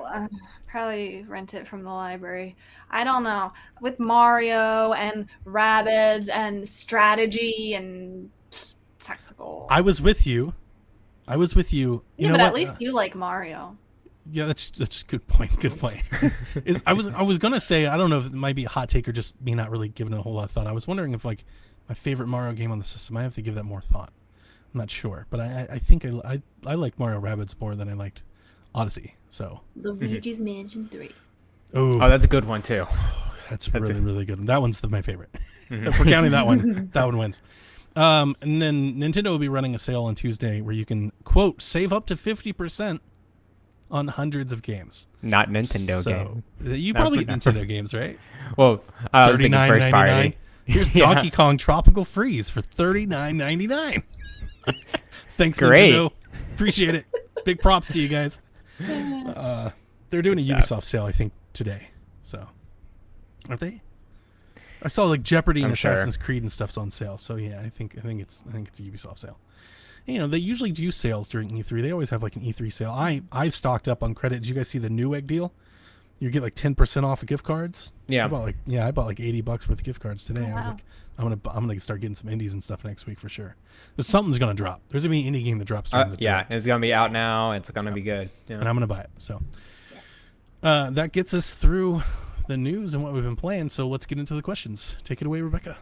Probably rent it from the library. I don't know. With Mario and Rabbids and strategy and tactical. I was with you. You yeah, know but what? at least you like Mario. Yeah, that's a good point. Good point. I was gonna say, I don't know if it might be a hot take or just me not really giving it a whole lot of thought. I was wondering if my favorite Mario game on the system, I have to give that more thought. I'm not sure, but I think I like Mario Rabbids more than I liked Odyssey. So Luigi's Mansion 3. Oh, that's a good one too. that's really good. That one's my favorite. If we're counting that one, that one wins. And then Nintendo will be running a sale on Tuesday where you can, quote, save up to 50% on hundreds of games. Not Nintendo game. You probably get Nintendo games, right? Well, I was thinking first $39.99. party. Here's Yeah. Donkey Kong Tropical Freeze for $39.99. Thanks, Great. Nintendo. Appreciate it. Big props to you guys. They're doing a Good Ubisoft sale, I think, today. So, are they? I saw Jeopardy and I'm sure. Assassin's Creed and stuff's on sale. So yeah, I think it's a Ubisoft sale. They usually do sales during E3. They always have an E3 sale. I've stocked up on credit. Did you guys see the Newegg deal? You get like 10% off of gift cards. Yeah. I bought like $80 worth of gift cards today. Oh, I was wow. like, I'm gonna start getting some indies and stuff next week for sure. There's something's gonna drop. There's gonna be an indie game that drops during the Yeah, direct, it's gonna be out now. It's gonna be good. and Yeah. I'm gonna buy it. So that gets us through the news and what we've been playing. So let's get into the questions. Take it away, Rebecca.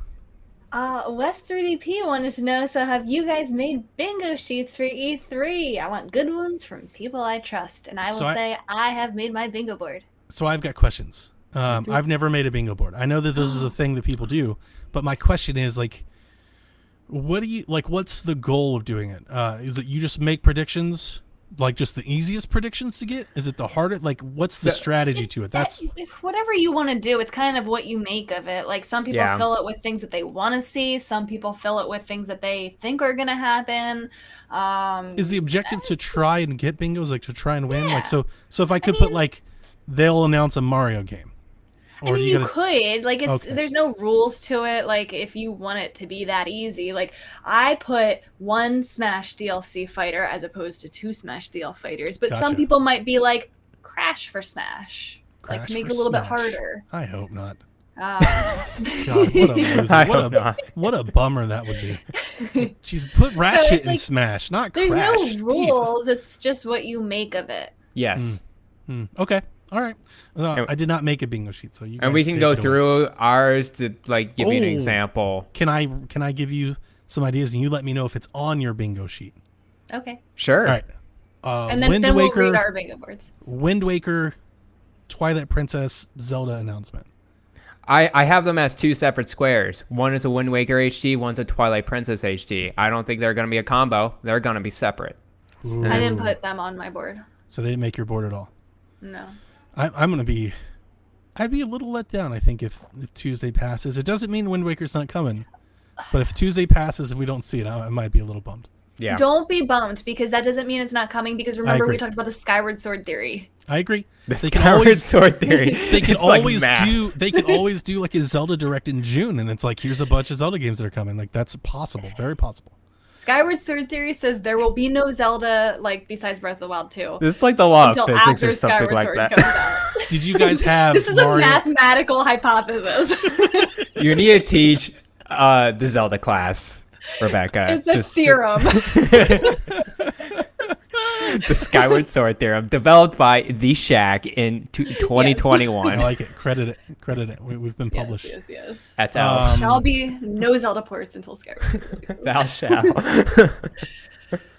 West 3DP wanted to know, so have you guys made bingo sheets for E3? I want good ones from people I trust. And I will So say I have made my bingo board. So I've got questions. I've never made a bingo board. I know that this is a thing that people do, but my question is like, what do you like? What's the goal of doing it? Is it you just make predictions, like just the easiest predictions to get? Is it the harder? Like, what's the strategy to it? That's Whatever you want to do. It's kind of what you make of it. Like some people Yeah. fill it with things that they want to see. Some people fill it with things that they think are going to happen. is the objective to try and get bingos, like to try and win? Like Yeah. so if I could put like they'll announce a Mario game, I mean, do you gotta- could like it's Okay. there's no rules to it. Like if you want it to be that easy, like I put one Smash DLC fighter as opposed to two Smash DL fighters. But some Gotcha. people might be like Crash for Smash, like Crash to make for it a little bit Smash. harder. I hope not. Um, God, what a loser. I What hope a not. what a bummer that would be. She's put Ratchet it's in like, Smash, not there's Crash. no Jesus. rules. It's just what you make of it. Yes. Okay. All right. And- I did not make a bingo sheet, so you. And we guys can take go it away. through ours to like give you an Oh. example. Can I give you some ideas and you let me know if it's on your bingo sheet? Okay. Sure. All right. And then, Wind then we'll Waker, read our bingo boards. Wind Waker, Twilight Princess, Zelda announcement. I have them as two separate squares. One is a Wind Waker HD, one's a Twilight Princess HD. I don't think they're going to be a combo. They're going to be separate. I didn't Ooh. put them on my board. So they didn't make your board at all. No. I'm gonna be. I'd be a little let down, I think, if Tuesday passes. It doesn't mean Wind Waker's not coming, but if Tuesday passes and we don't see it, I might be a little bummed. Yeah. Don't be bummed because that doesn't mean it's not coming. Because remember agree. we talked about the Skyward Sword theory. I agree. The They can Skyward always- Sword theory. They could It's like always math. do. They could always do like a Zelda Direct in June, and it's like here's a bunch of Zelda games that are coming. Like that's possible, very possible. Skyward Sword theory says there will be no Zelda like besides Breath of the Wild 2 This is like the law of until physics after or something Skyward like Sword that. comes out. Did you guys have This is Mario? a mathematical hypothesis. You need to teach the Zelda class, Rebecca. It's a Just- theorem. The Skyward Sword theorem, developed by The Shack in 2021. I like it. Credit it. Credit it. We've been published. Yes. That's out. Shall be no Zelda ports until Skyward Sword releases. Thou shall.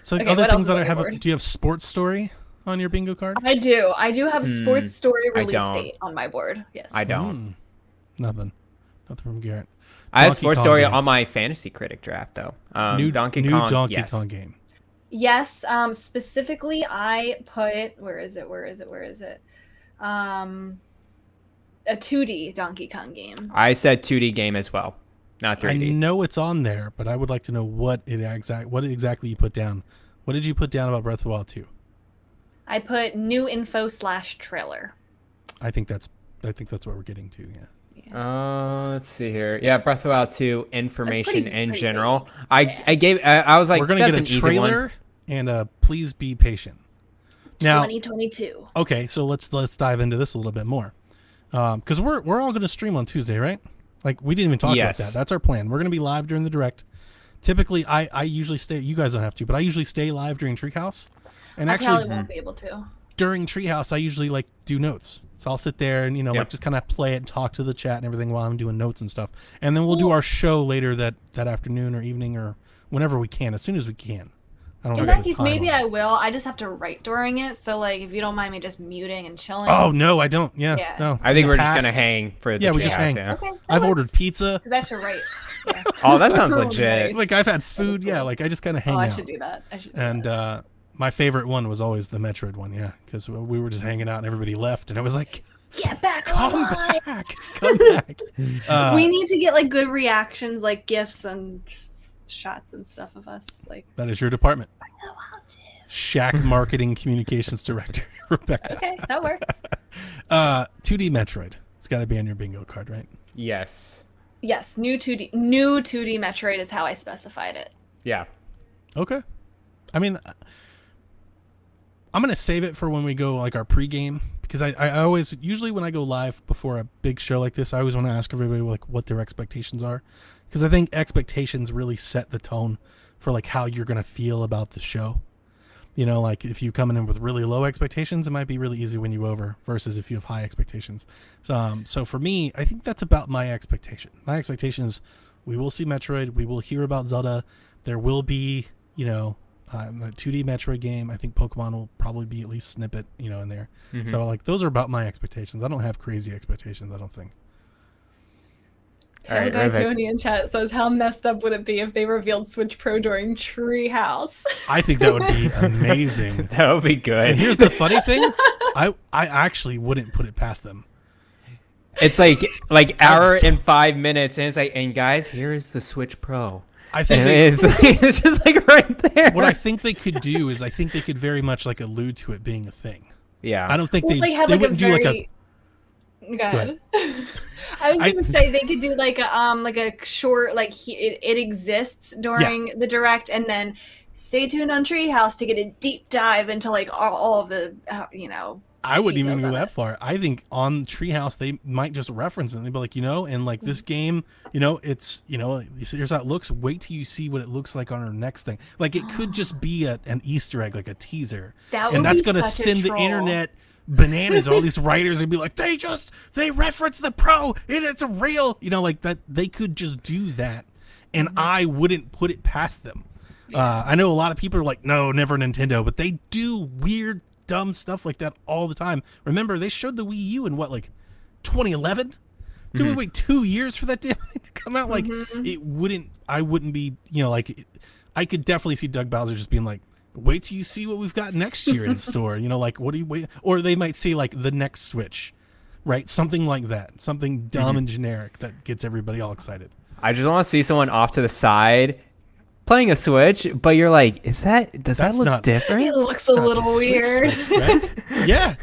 So Okay, other what else things is that on I your have. board? Do you have Sports Story on your bingo card? I do. I do have Sports Story I release don't. date on my board. Yes. I don't. Nothing. Nothing from Garrett. I have Donkey Sports Kong Story game. on my Fantasy Critic draft, though. New Donkey new Kong. Donkey yes. Kong game. Yes. Specifically, I put where is it? A 2D Donkey Kong game. I said 2D game as well, not I 3D. know it's on there, but I would like to know what exactly you put down. What did you put down about Breath of the Wild 2? I put new info / trailer. I think that's what we're getting to. Yeah. Let's see here. Yeah, Breath of the Wild 2 information in pretty general. big. I was like, We're gonna that's get an a easy one. trailer and please be patient. Now, 2022. okay, so let's dive into this a little bit more, because we're all going to stream on Tuesday, right? Like we didn't even talk Yes. about that. That's our plan. We're going to be live during the direct. Typically, I usually stay. You guys don't have to, but I usually stay live during Treehouse. And I actually, probably won't be able to. during Treehouse, I usually like do notes. So I'll sit there and Yep. like just kind of play it and talk to the chat and everything while I'm doing notes and stuff. And then we'll do our show later that afternoon or evening or whenever we can, as soon as we can. I don't In know that the case, time maybe on I it. will. I just have to write during it. So, like, if you don't mind me just muting and chilling. Oh no, I don't. Yeah, Yeah. no. I In think the we're just past- gonna hang for the Yeah, we just Treehouse, hang. yeah. Okay. I've ordered pizza. Because I have to write. Yeah. Oh, that sounds Oh, legit. nice. Like I've had food. cool. Yeah, like I just kind of hang Oh, I out. should do that. I should. Do And that. my favorite one was always the Metroid one. Yeah, because we were just hanging out and everybody left, and I was like, Get back "Come online. back, come back." We need to get like good reactions, like gifs and just shots and stuff of us. Like, That is your department. Shack Marketing Communications Director, Rebecca. okay, that works. 2D Metroid. It's got to be on your bingo card, right? Yes. Yes, new 2D Metroid is how I specified it. Yeah. Okay. I mean, I'm gonna save it for when we go like our pregame, because I always, usually when I go live before a big show like this, I always want to ask everybody like what their expectations are, because I think expectations really set the tone for like how you're gonna feel about the show. You know, like if you come in with really low expectations, it might be really easy to win you over versus if you have high expectations. So for me, I think that's about my expectation. My expectation is we will see Metroid, we will hear about Zelda, there will be, you know, a 2D Metroid game. I think Pokemon will probably be at least snippet, you know, in there. So like those are about my expectations. I don't have crazy expectations, I don't think. All right, Tony in chat says, how messed up would it be if they revealed Switch Pro during Treehouse? I think that would be amazing. That would be good. And here's the funny thing, I actually wouldn't put it past them. It's like hour and 5 minutes, and it's like, and guys, here is the Switch Pro. I think it's just like right there. What I think they could do is I think they could very much like allude to it being a thing. Yeah. I don't think they have like wouldn't a do very... like a. Go ahead. I was gonna say they could do like a short it exists during the direct, and then stay tuned on Treehouse to get a deep dive into like all of the I wouldn't even details go of that it. far. I think on Treehouse they might just reference it. They'd be like, you know, and like this game, you know, it's, you know, here's how it looks. Wait till you see what it looks like on our next thing. Like it could just be an Easter egg, like a teaser, That and would that's be gonna such a send the troll. internet bananas. All these writers would be like, they reference the Pro and it's a real, you know, like that. They could just do that, and I wouldn't put it past them. I know a lot of people are like, no, never Nintendo, but they do weird, dumb stuff like that all the time. Remember, they showed the Wii U in what, like 2011? Did we wait 2 years for that damn thing to come out? Like, I wouldn't be, you know, like, I could definitely see Doug Bowser just being like, wait till you see what we've got next year in store. You know, like, what do you wait? Or they might say like the next Switch, right? Something like that. Something dumb and generic that gets everybody all excited. I just want to see someone off to the side playing a Switch, but you're like, does that look not- different? It looks a little weird. Switch, right? Yeah.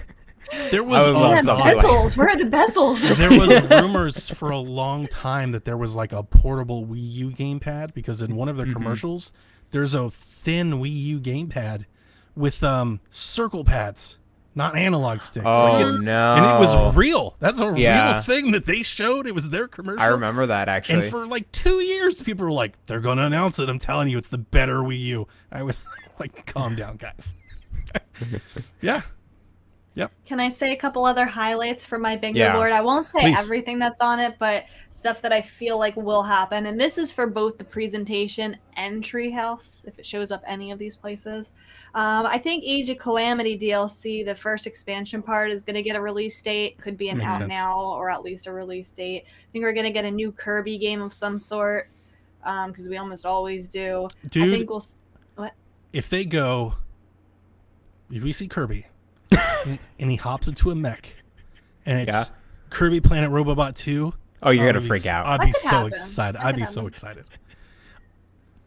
There was I would love something like- Bezels. Where are the bezels? there was rumors for a long time that there was like a portable Wii U gamepad, because in one of their commercials there's a thin Wii U gamepad with circle pads, not analog sticks. Oh, no. And it was real. That's a Yeah. real thing that they showed. It was their commercial. I remember that, actually. And for like 2 years people were like, they're gonna announce it. I'm telling you, it's the better Wii U. I was like, calm down, guys. Yeah. Can I say a couple other highlights from my bingo Yeah. board? I won't say Please. everything that's on it, but stuff that I feel like will happen. And this is for both the presentation and Treehouse, if it shows up any of these places. I think Age of Calamity DLC, the first expansion part, is going to get a release date. Could be an Makes out sense. now or at least a release date. I think we're going to get a new Kirby game of some sort, because we almost always do. I Dude, think we'll... What? if we see Kirby and he hops into a mech and it's Yeah. Kirby Planet Robobot 2. Oh, you're I'd gonna be- freak out. I'd That be could so happen. excited. That I'd could be so happen. excited.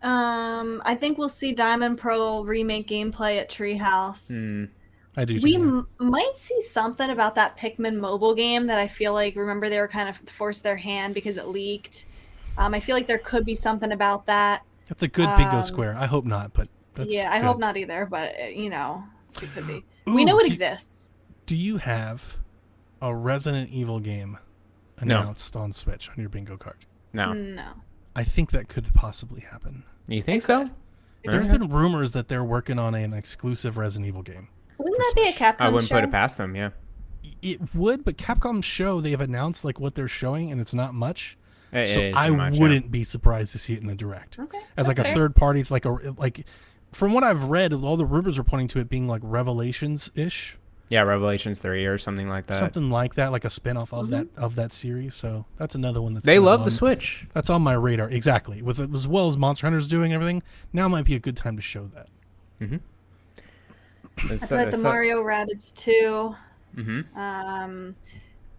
I think we'll see Diamond Pearl remake gameplay at Treehouse. I do. We too. might see something about that Pikmin mobile game that I feel like, remember, they were kind of forced their hand because it leaked. I feel like there could be something about that. That's a good bingo square. I hope not, but that's I good. hope not either, but it could be. Ooh, We know it do- exists. Do you have a Resident Evil game announced on Switch on your bingo card? No. No. I think that could possibly happen. You think so? There's been rumors that they're working on an exclusive Resident Evil game. Wouldn't that be a Capcom I wouldn't show? put it past them, yeah. It would, but Capcom show they've announced like what they're showing, and it's not much. It So is I much, yeah. wouldn't be surprised to see it in the direct. Okay, As like that's a fair. third party, like from what I've read, all the rumors are pointing to it being like Revelations ish, Yeah, Revelations 3 or something like that. something like that, like a spin-off of Mm-hmm. that series. So that's another one that's They kind of love the on- Switch. That's on my radar. Exactly, with as well as Monster Hunter's doing everything. Now might be a good time to show that. I played the Mario Rabbids 2.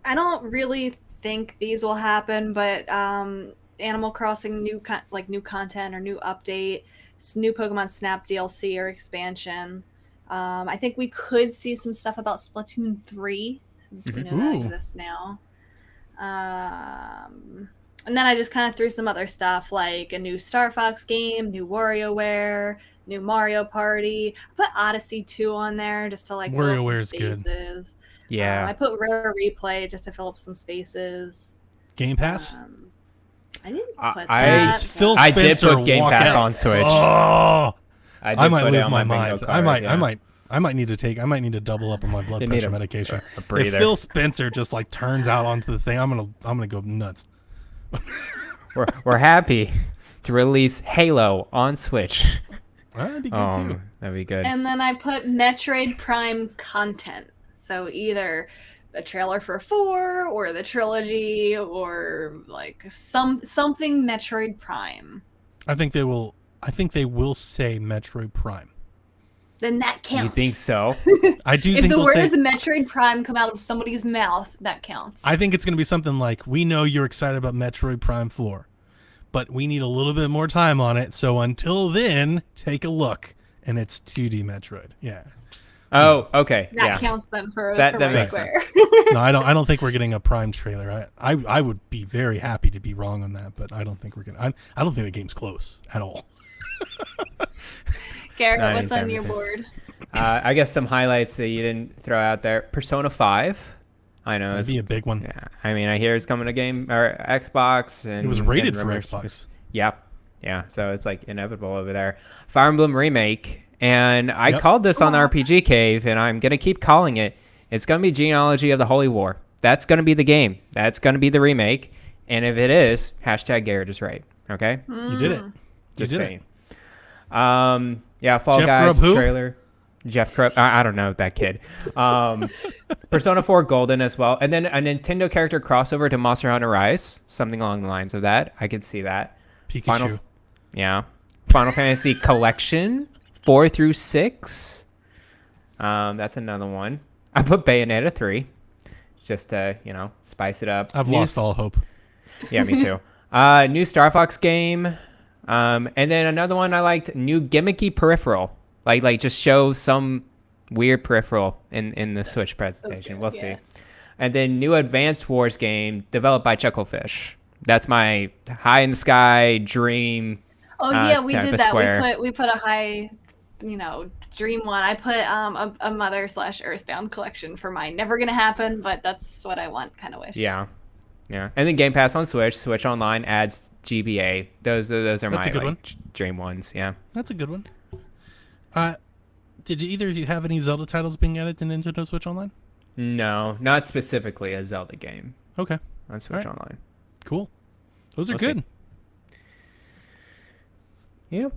I don't really think these will happen, but Animal Crossing new content or new update, new Pokemon Snap DLC or expansion. I think we could see some stuff about Splatoon 3, since we know that Ooh. exists now. And then I just kind of threw some other stuff like a new Star Fox game, new WarioWare, new Mario Party. I put Odyssey 2 on there just to like fill up some WarioWare's good. spaces. Yeah. I put Rare Replay just to fill up some spaces. Game Pass. I didn't put I- that. Does Phil I did Spencer put Game walk Pass out? on Switch. Oh, I I might put it lose on my bingo mind. card, yeah. I might need to double up on my blood You need pressure a medication. a breather. If Phil Spencer just like turns out onto the thing, I'm gonna go nuts. We're happy to release Halo on Switch. That'd be good too. That'd be good. And then I put Metroid Prime content. So either the trailer for 4 or the trilogy or like something Metroid Prime. I think they will say Metroid Prime. Then that counts. You think so? I do If think the they'll words say. Metroid Prime come out of somebody's mouth, that counts. I think it's gonna be something like, "We know you're excited about Metroid Prime 4, but we need a little bit more time on it. So until then, take a look." And it's 2D Metroid. Yeah. Oh, okay. that Yeah. counts then for That Right makes Square. No, I don't think we're getting a Prime trailer. I would be very happy to be wrong on that, but I don't think we're gonna. I don't think the game's close at all. Garrett, Not what's on anytime your soon. board? I guess some highlights that you didn't throw out there. Persona 5. I know. That'd It's, be a big one. yeah. I mean, I hear it's coming to game or Xbox, and It was rated and for rumors- Xbox. Yep. Yeah. So it's like inevitable over there. Fire Emblem Remake, and I Yep. called this on the Aw. RPG Cave, and I'm gonna keep calling it. It's gonna be Genealogy of the Holy War. That's gonna be the game. That's gonna be the remake. And if it is, hashtag Garrett is right. Okay. You did it. Just did it. saying. Yeah, Fall Jeff Guys Grubb who? trailer. Jeff Grubb. I don't know that kid. Persona 4 Golden as well, and then a Nintendo character crossover to Monster Hunter Rise, something along the lines of that. I could see that. Pikachu. Final Fantasy Collection 4 through 6. That's another one. I put Bayonetta 3, just to spice it up. I've lost all hope. Yeah, me too. New Star Fox game. And then another one I liked, new gimmicky peripheral. Like just show some weird peripheral in the Switch presentation. Okay, We'll yeah. see. And then new Advanced Wars game developed by Chucklefish. That's my high in the sky dream. Oh yeah, we type did of that. square. We put a high, dream one. I put a Mother/Earthbound collection for mine. Never gonna happen, but that's what I want. Kind of wish. Yeah. Yeah. And then Game Pass on Switch. Switch Online adds GBA. Those are That's my a good one. dream ones. Yeah. That's a good one. Did either of you have any Zelda titles being added to Nintendo Switch Online? No, not specifically a Zelda game Okay, on Switch Alright. Online. cool. Those are We'll see. good. Yep.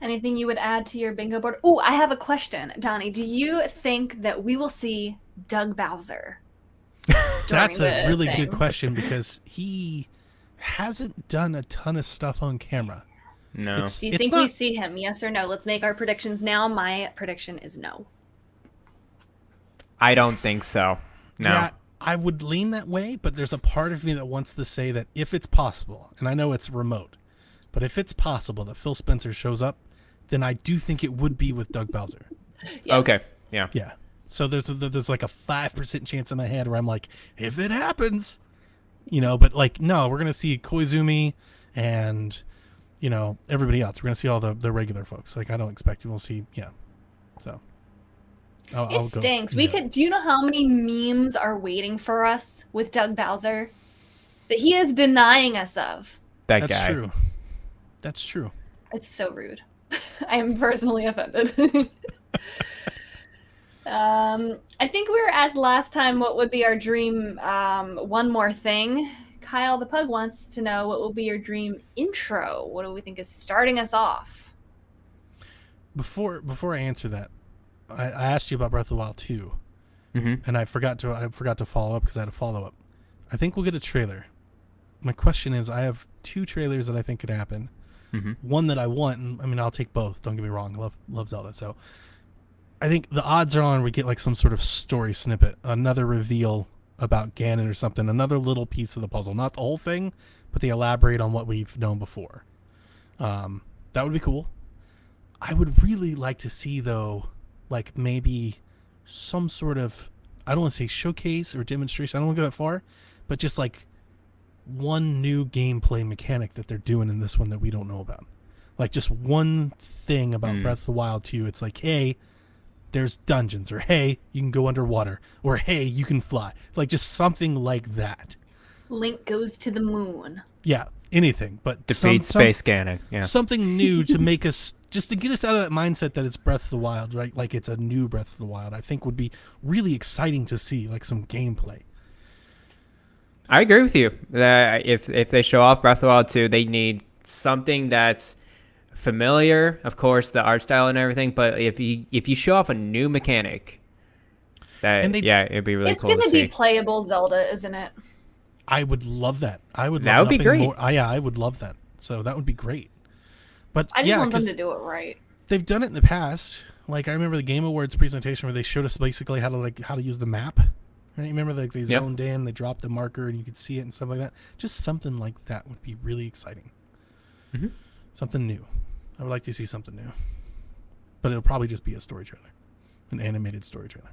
Anything you would add to your bingo board? Oh, I have a question, Donnie. Do you think that we will see Doug Bowser? That's a during the really thing? good question because he hasn't done a ton of stuff on camera. No. It's- Do you think not- we see him? Yes or no? Let's make our predictions now. My prediction is no. I don't think so. No. Yeah, I would lean that way, but there's a part of me that wants to say that if it's possible, and I know it's remote, but if it's possible that Phil Spencer shows up, then I do think it would be with Doug Bowser. Okay. Yes. Yeah. Yeah. So there's like a 5% chance in my head where I'm like, if it happens, but like, no, we're going to see Koizumi and, everybody else. We're going to see all the regular folks. Like, I don't expect we'll see, yeah. So. I'll It go, stinks. yeah. Do you know how many memes are waiting for us with Doug Bowser? That he is denying us of. That That's guy. true. That's true. It's so rude. I am personally offended. I think we were asked last time what would be our dream one more thing. Kyle the Pug wants to know what will be your dream intro. What do we think is starting us off? Before I answer that, I asked you about Breath of the Wild 2, Mm-hmm. and I forgot to follow up because I had a follow up. I think we'll get a trailer. My question is, I have 2 trailers that I think could happen. Mm-hmm. One that I want, and I mean, I'll take both. Don't get me wrong, love Zelda. So I think the odds are on we get like some sort of story snippet, another reveal about Ganon or something, another little piece of the puzzle, not the whole thing, but they elaborate on what we've known before. That would be cool. I would really like to see though, like maybe some sort of, I don't want to say showcase or demonstration. I don't want to go that far, but just like one new gameplay mechanic that they're doing in this one that we don't know about. Like just one thing about Breath of the Wild 2. It's like, hey, there's dungeons, or hey, you can go underwater, or hey, you can fly. Like just something like that. Link goes to the moon. Yeah, anything, but Defeat Space Ganon. Yeah. Something new to make us, just to get us out of that mindset that it's Breath of the Wild, right? Like it's a new Breath of the Wild. I think would be really exciting to see, like some gameplay. I agree with you that if they show off Breath of the Wild 2, they need something that's familiar, of course, the art style and everything. But if you show off a new mechanic, it'd be really cool to see. It's gonna be playable Zelda, isn't it? I would love that. I would. That would be great. Yeah, I would love that. So that would be great. But I just want them to do it right. They've done it in the past. Like I remember the Game Awards presentation where they showed us basically how to use the map. Right? Remember, like they zoned in, they dropped the marker, and you could see it and stuff like that. Just something like that would be really exciting. Mm-hmm. Something new. I would like to see something new. But it'll probably just be a story trailer, an animated story trailer.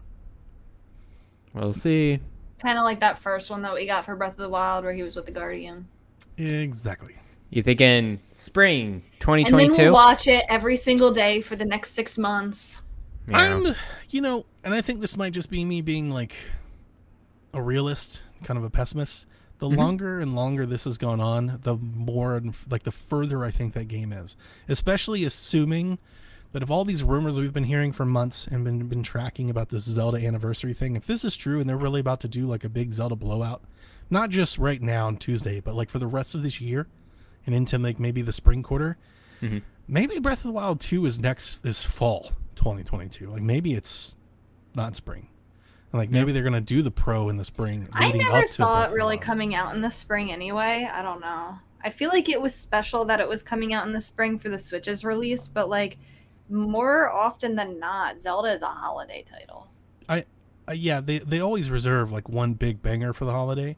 We'll see. Kind of like that first one that we got for Breath of the Wild, where he was with the Guardian. Exactly. You thinking spring 2022? And then we'll watch it every single day for the next 6 months. Yeah. And I think this might just be me being like a realist, kind of a pessimist. The longer and longer this has gone on, the more, like, the further I think that game is. Especially assuming that if all these rumors we've been hearing for months and been tracking about this Zelda anniversary thing, if this is true and they're really about to do like a big Zelda blowout, not just right now on Tuesday, but like for the rest of this year and into like maybe the spring quarter, maybe Breath of the Wild 2 is fall 2022. Like maybe it's not spring. Like maybe they're gonna do the Pro in the spring. I never saw it really coming out in the spring anyway. I don't know. I feel like it was special that it was coming out in the spring for the Switch's release, but like more often than not, Zelda is a holiday title. Yeah, they always reserve like one big banger for the holiday.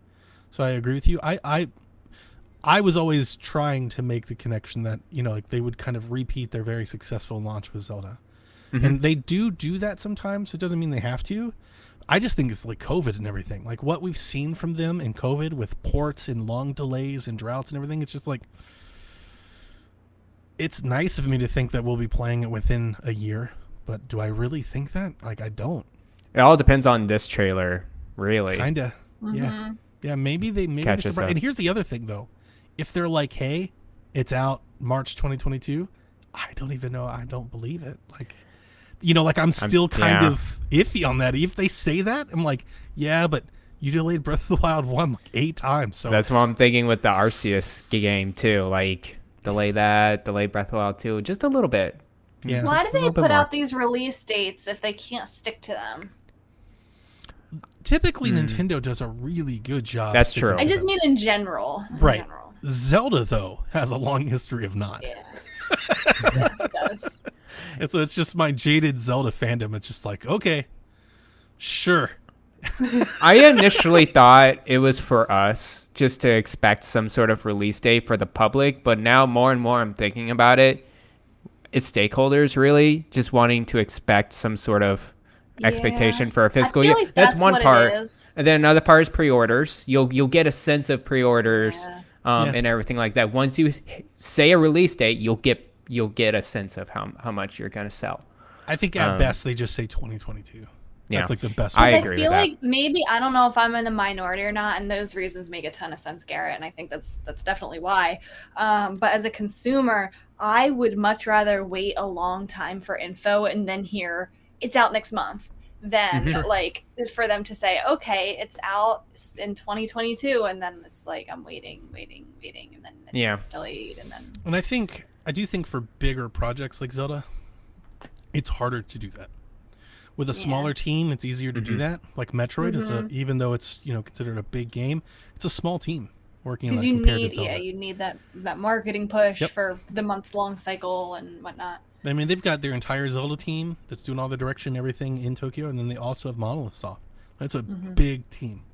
So I agree with you. I was always trying to make the connection that, like they would kind of repeat their very successful launch with Zelda. And they do that sometimes. It doesn't mean they have to. I just think it's like COVID and everything. Like what we've seen from them in COVID with ports and long delays and droughts and everything, it's just like, it's nice of me to think that we'll be playing it within a year, but do I really think that? Like, I don't. It all depends on this trailer, really. Kinda. Yeah, maybe they Catch us up. And here's the other thing though. If they're like, hey, it's out March 2022, I don't even know. I don't believe it. Like, I'm still kind of iffy on that. If they say that, I'm like, yeah, but you delayed Breath of the Wild 1 like 8 times. So that's what I'm thinking with the Arceus game too. Like, delay Breath of the Wild 2 just a little bit. Yeah. Why do they put out these release dates if they can't stick to them? Typically, Nintendo does a really good job. That's true. I just mean in general. Right. Zelda, though, has a long history of not. Yeah. It does. And so it's just my jaded Zelda fandom. It's just like, okay, sure. I initially thought it was for us just to expect some sort of release date for the public, but now more and more I'm thinking about it. It's stakeholders really just wanting to expect some sort of expectation for a fiscal year. Like that's one what part. it is. And then another part is pre-orders. You'll get a sense of pre-orders and everything like that. Once you say a release date, you'll get a sense of how much you're going to sell. I think at best they just say 2022. That's like the best. I agree with that. I feel like maybe, I don't know if I'm in the minority or not, and those reasons make a ton of sense, Garrett, and I think that's definitely why. But as a consumer, I would much rather wait a long time for info and then hear it's out next month than like for them to say, okay, it's out in 2022, and then it's like I'm waiting, and then it's delayed, and then. And I do think for bigger projects like Zelda, it's harder to do that. With a smaller team, it's easier to do that. Like Metroid is even though it's considered a big game, it's a small team working on it compared to Zelda. You need that marketing push for the month-long cycle and whatnot. I mean, they've got their entire Zelda team that's doing all the direction and everything in Tokyo, and then they also have Monolith Soft. That's a big team.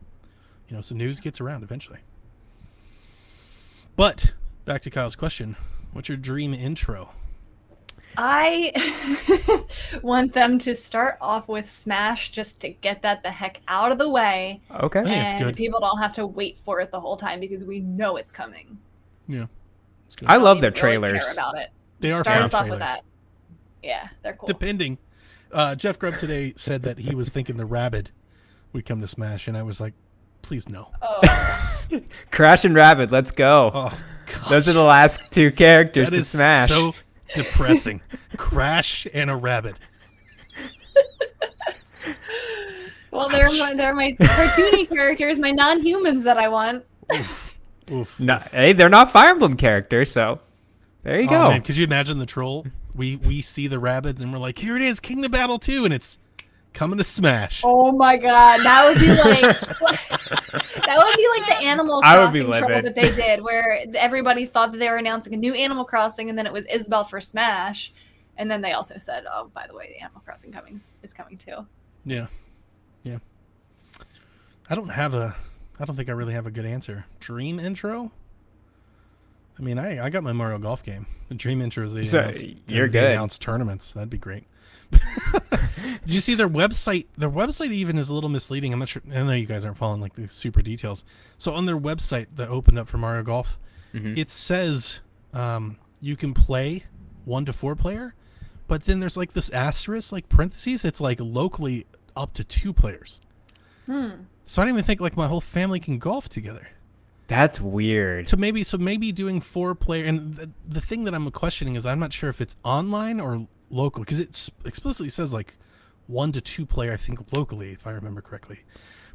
So news gets around eventually. But back to Kyle's question, what's your dream intro? I want them to start off with Smash just to get that the heck out of the way. Okay. And good. people don't have to wait for it the whole time because we know it's coming. Yeah. It's good. I love their Really trailers. care about it. They are Start fun us off with trailers. that. Yeah, they're cool. Depending. Jeff Grubb today said that he was thinking the Rabid would come to Smash, and I was like, please no. Oh, Crash and Rabid, let's go. Oh, gosh. Those are the last two characters That to is Smash. so depressing. Crash and a rabbit. well, they're my cartoony characters, my non-humans that I want. Oof. No, hey, they're not Fire Emblem characters, so there you Oh, go. man, could you imagine the troll? We see the rabbits and we're like, here it is, Kingdom Battle 2, and it's coming to Smash. Oh my god, that would be like the Animal I would be Crossing troll livid. that they did, where everybody thought that they were announcing a new Animal Crossing, and then it was Isabelle for Smash, and then they also said, "Oh, by the way, the Animal Crossing is coming too." Yeah. I don't think I really have a good answer. Dream intro? I mean, I got my Mario Golf game. The Dream intro is So, you're they good. announced tournaments. That'd be great. Did you see their website? Their website even is a little misleading. I'm not sure. I know you guys aren't following like the super details. So on their website that opened up for Mario Golf, it says you can play 1 to 4 player, but then there's like this asterisk, like parentheses. It's like locally up to 2 players. So I don't even think like my whole family can golf together. That's weird. So maybe doing 4 player, and the thing that I'm questioning is I'm not sure if it's online or local, because it explicitly says like 1 to 2 player, I think locally, if I remember correctly.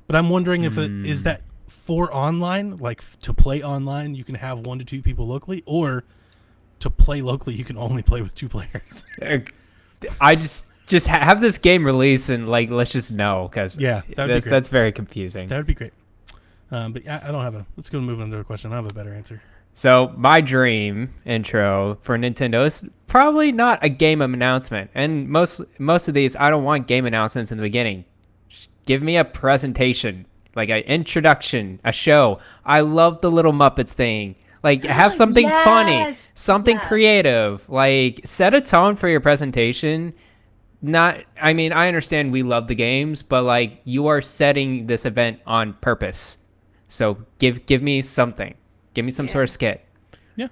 But I'm wondering if it is that for online, like to play online, you can have 1 to 2 people locally, or to play locally, you can only play with 2 players. I just have this game release and like let's just know, because Yeah, that'd be great. that's very confusing. That would be great. But I don't have let's go move on to a question. I don't have a better answer. So my dream intro for Nintendo is probably not a game announcement, and most of these I don't want game announcements in the beginning. Just give me a presentation, like an introduction, a show. I love the Little Muppets thing. Like have something funny, Yes! something Yes. creative. Like set a tone for your presentation. I mean, I understand we love the games, but like you are setting this event on purpose. So give me something. Give me some sort of skit.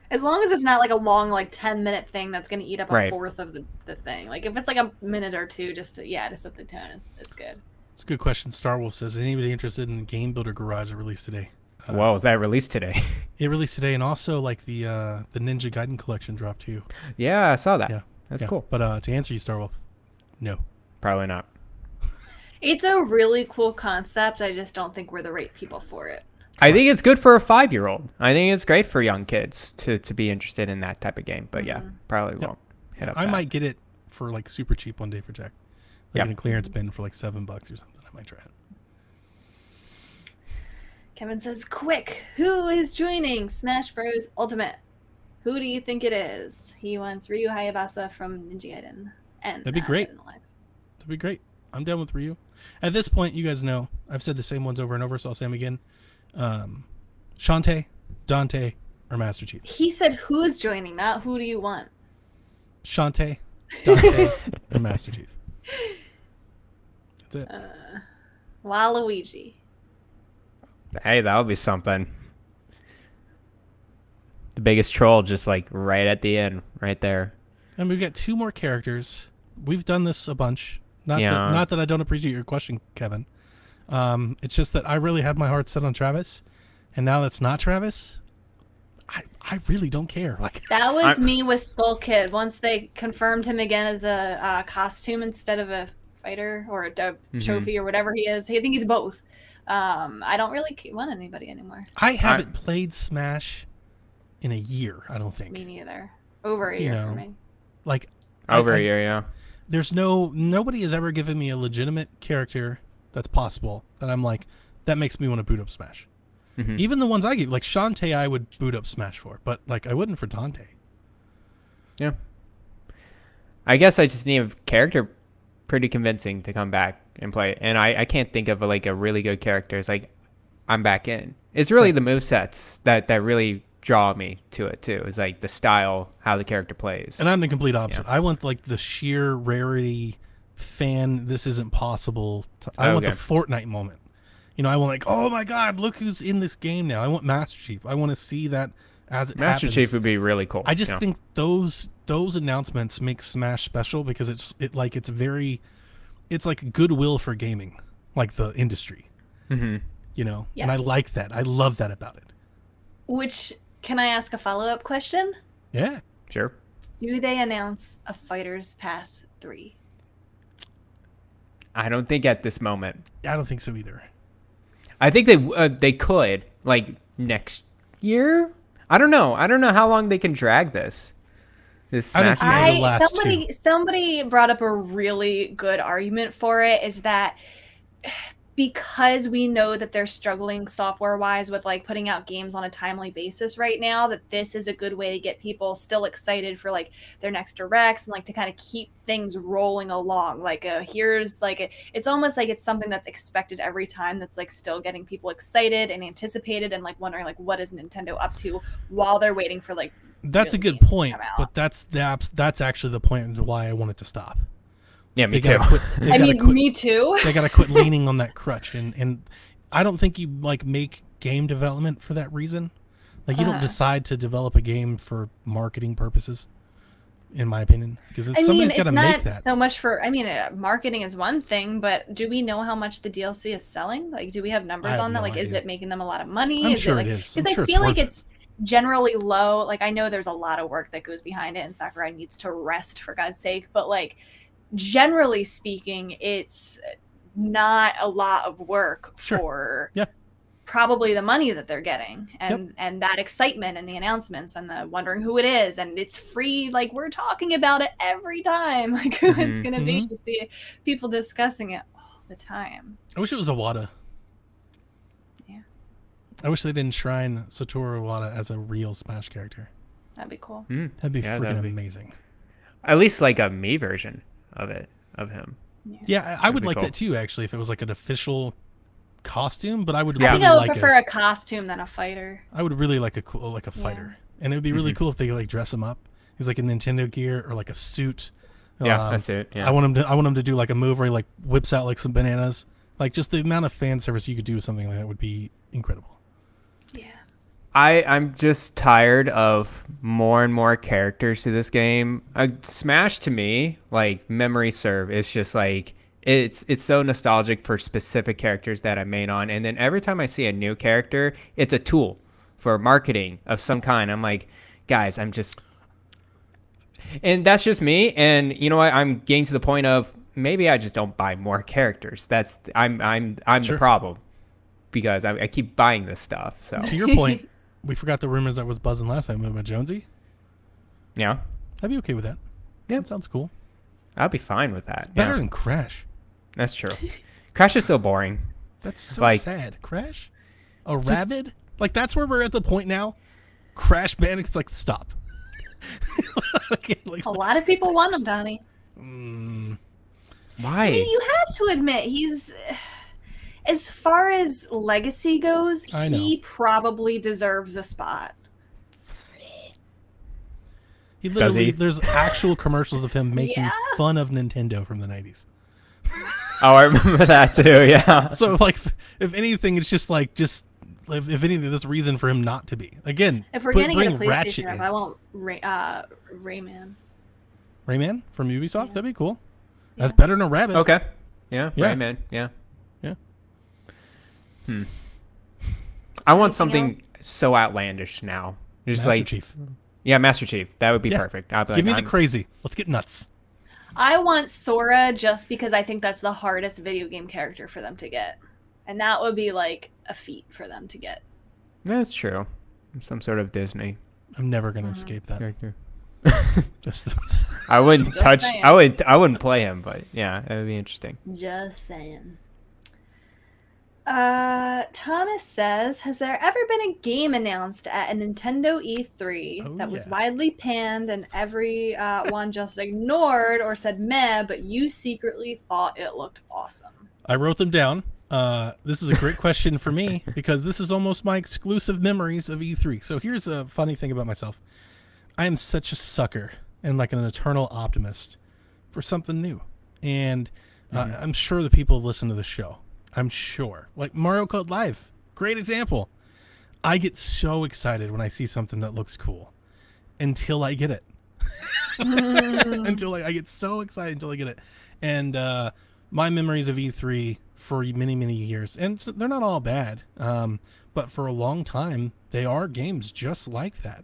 As long as it's not like a long, like 10-minute thing that's going to eat up Right. a fourth of the thing. Like if it's like a minute or two, just to set the tone is good. It's a good question. Star Wolf says, anybody interested in Game Builder Garage that released today? Whoa, that released today. It released today, and also like the Ninja Gaiden collection dropped too. Yeah, I saw that. Yeah, That's yeah. cool. But to answer you, Star Wolf, no. Probably not. It's a really cool concept. I just don't think we're the right people for it. I think it's good for a 5-year-old. I think it's great for young kids to be interested in that type of game. But yeah, probably won't hit up I that. might get it for like super cheap one day for Jack. Like Yeah. in a clearance bin for like $7 or something. I might try it. Kevin says, quick, who is joining Smash Bros. Ultimate? Who do you think it is? He wants Ryu Hayabasa from Ninja Gaiden. And That'd be great. Dead or Alive. That'd be great. I'm down with Ryu. At this point, you guys know I've said the same ones over and over, so I'll say them again. Shantae, Dante, or Master Chief. He said, who's joining, not who do you want? Shantae, Dante, and Master Chief. That's it. Waluigi. Hey, that would be something. The biggest troll just like right at the end, right there. And we've got 2 more characters. We've done this a bunch. Not that I don't appreciate your question, Kevin. It's just that I really had my heart set on Travis, and now that's not Travis. I really don't care. Like That was me with Skull Kid. Once they confirmed him again as a costume instead of a fighter or a trophy or whatever he is. I think he's both. I don't really want anybody anymore. I haven't played Smash in a year. I don't think. Me neither. Over a year for me. Like Over a year, yeah. There's nobody has ever given me a legitimate character that's possible that I'm like, that makes me want to boot up Smash. Even the ones I give, like Shantae, I would boot up Smash for, but like I wouldn't for Dante. Yeah. I guess I just need a character pretty convincing to come back and play. And I can't think of like a really good character. It's like, I'm back in. It's really the movesets that really draw me to it too. It's like the style, how the character plays. And I'm the complete opposite. I want like the sheer rarity fan. This isn't possible. I want the Fortnite moment. You know, I want like, oh my God, look who's in this game now. I want Master Chief. I want to see that as it Master happens. Chief would be really cool. I just yeah. think those announcements make Smash special because it's like goodwill for gaming, like the industry. Mm-hmm. You know, Yes. and I like that. I love that about it. Which, can I ask a follow-up question? Yeah. Sure. Do they announce a Fighters Pass 3? I don't think at this moment. I don't think so either. I think they could like next year. I don't know. I don't know how long they can drag this. This I think Smash. you need the last Somebody brought up a really good argument for it, is that because we know that they're struggling software wise with like putting out games on a timely basis right now, that this is a good way to get people still excited for like their next directs and like to kind of keep things rolling along. Like it's almost like it's something that's expected every time, that's like still getting people excited and anticipated and like wondering like what is Nintendo up to while they're waiting for like That's a real good games to point, come out. but that's actually the point of why I want it to stop. Yeah, me They too. gotta quit- they I gotta mean, quit- me too. They gotta quit leaning on that crutch, and I don't think you like make game development for that reason. Like you don't decide to develop a game for marketing purposes, in my opinion, because somebody's got to make not that. so much for. I mean, marketing is one thing, but do we know how much the DLC is selling? Like, do we have numbers have on that? no Like, is idea. it making them a lot of money? I'm is sure it like, it is. Because I'm sure I it's feel like worth it. it's generally low. Like, I know there's a lot of work that goes behind it, and Sakurai needs to rest for God's sake. But like, generally speaking, it's not a lot of work Sure. for Yeah. probably the money that they're getting and that excitement and the announcements and the wondering who it is, and it's free. Like, we're talking about it every time, like who it's gonna be. You see people discussing it all the time. I wish it was Iwata. Yeah. I wish they didn't shrine Satoru Iwata as a real Smash character. That'd be cool. That'd be Yeah, freaking that'd be- amazing. At least like a me version of him. Yeah, I would be like cool. that too. Actually, if it was like an official costume, but I would Yeah. I really think I would like prefer a costume than a fighter. I would really like a fighter, and it would be really cool if they like dress him up. He's like a Nintendo gear or like a suit. Yeah, that's it. Yeah. I want him to do like a move where he like whips out like some bananas. Like just the amount of fan service you could do with something like that would be incredible. Yeah. I'm just tired of more and more characters to this game. Smash to me, like memory serve, is just like it's so nostalgic for specific characters that I main on, and then every time I see a new character, it's a tool for marketing of some kind. I'm like, guys, and that's just me. And you know what? I'm getting to the point of maybe I just don't buy more characters. I'm Sure. the problem because I keep buying this stuff. So To your point, we forgot the rumors that was buzzing last time about Jonesy. yeah. I'd be okay with that. Yeah. That sounds cool. I'll be fine with that. Better Yeah, than Crash. that's true. Crash is so boring. That's so Like- sad. Crash? A rabbit? Like that's where we're at the point now. Crash Bandicoots like stop. Okay, like, A lot of people want him, Donnie. Why? I mean, you have to admit, he's, as far as legacy goes, I know. he probably deserves a spot. he literally he? there's actual commercials of him making Yeah. fun of Nintendo from the 90s. Oh, I remember that too. Yeah. So like if anything it's just if anything there's reason for him not to be. Again, If we're gonna get a bring Ratchet PlayStation rep, in. I want Rayman. Rayman from Ubisoft, that'd be cool. That's better than a rabbit. Okay. Yeah. Yeah. Rayman. Yeah. Yeah. I want Anything something so outlandish now. Just Master like Chief. yeah, Master Chief. That would be Yeah. perfect. I'd be Give like, me the I'm- crazy. Let's get nuts. I want Sora just because I think that's the hardest video game character for them to get. And that would be like a feat for them to get. That's true. Some sort of Disney I'm never gonna escape that. character. Just I wouldn't Just touch. saying. I wouldn't play him, but yeah, that would be interesting. Just saying. Thomas says, has there ever been a game announced at a Nintendo E3 Oh, that was yeah. widely panned and every one just ignored or said meh, but you secretly thought it looked awesome? I wrote them down. This is a great question for me because this is almost my exclusive memories of E3. So here's a funny thing about myself. I am such a sucker and like an eternal optimist for something new. And I'm sure the people listen to the show. I'm sure. Like Mario Kart Live. Great example. I get so excited when I see something that looks cool until I get it. Until I get so excited until I get it. And my memories of E3 for many, many years, and they're not all bad, but for a long time, they are games just like that.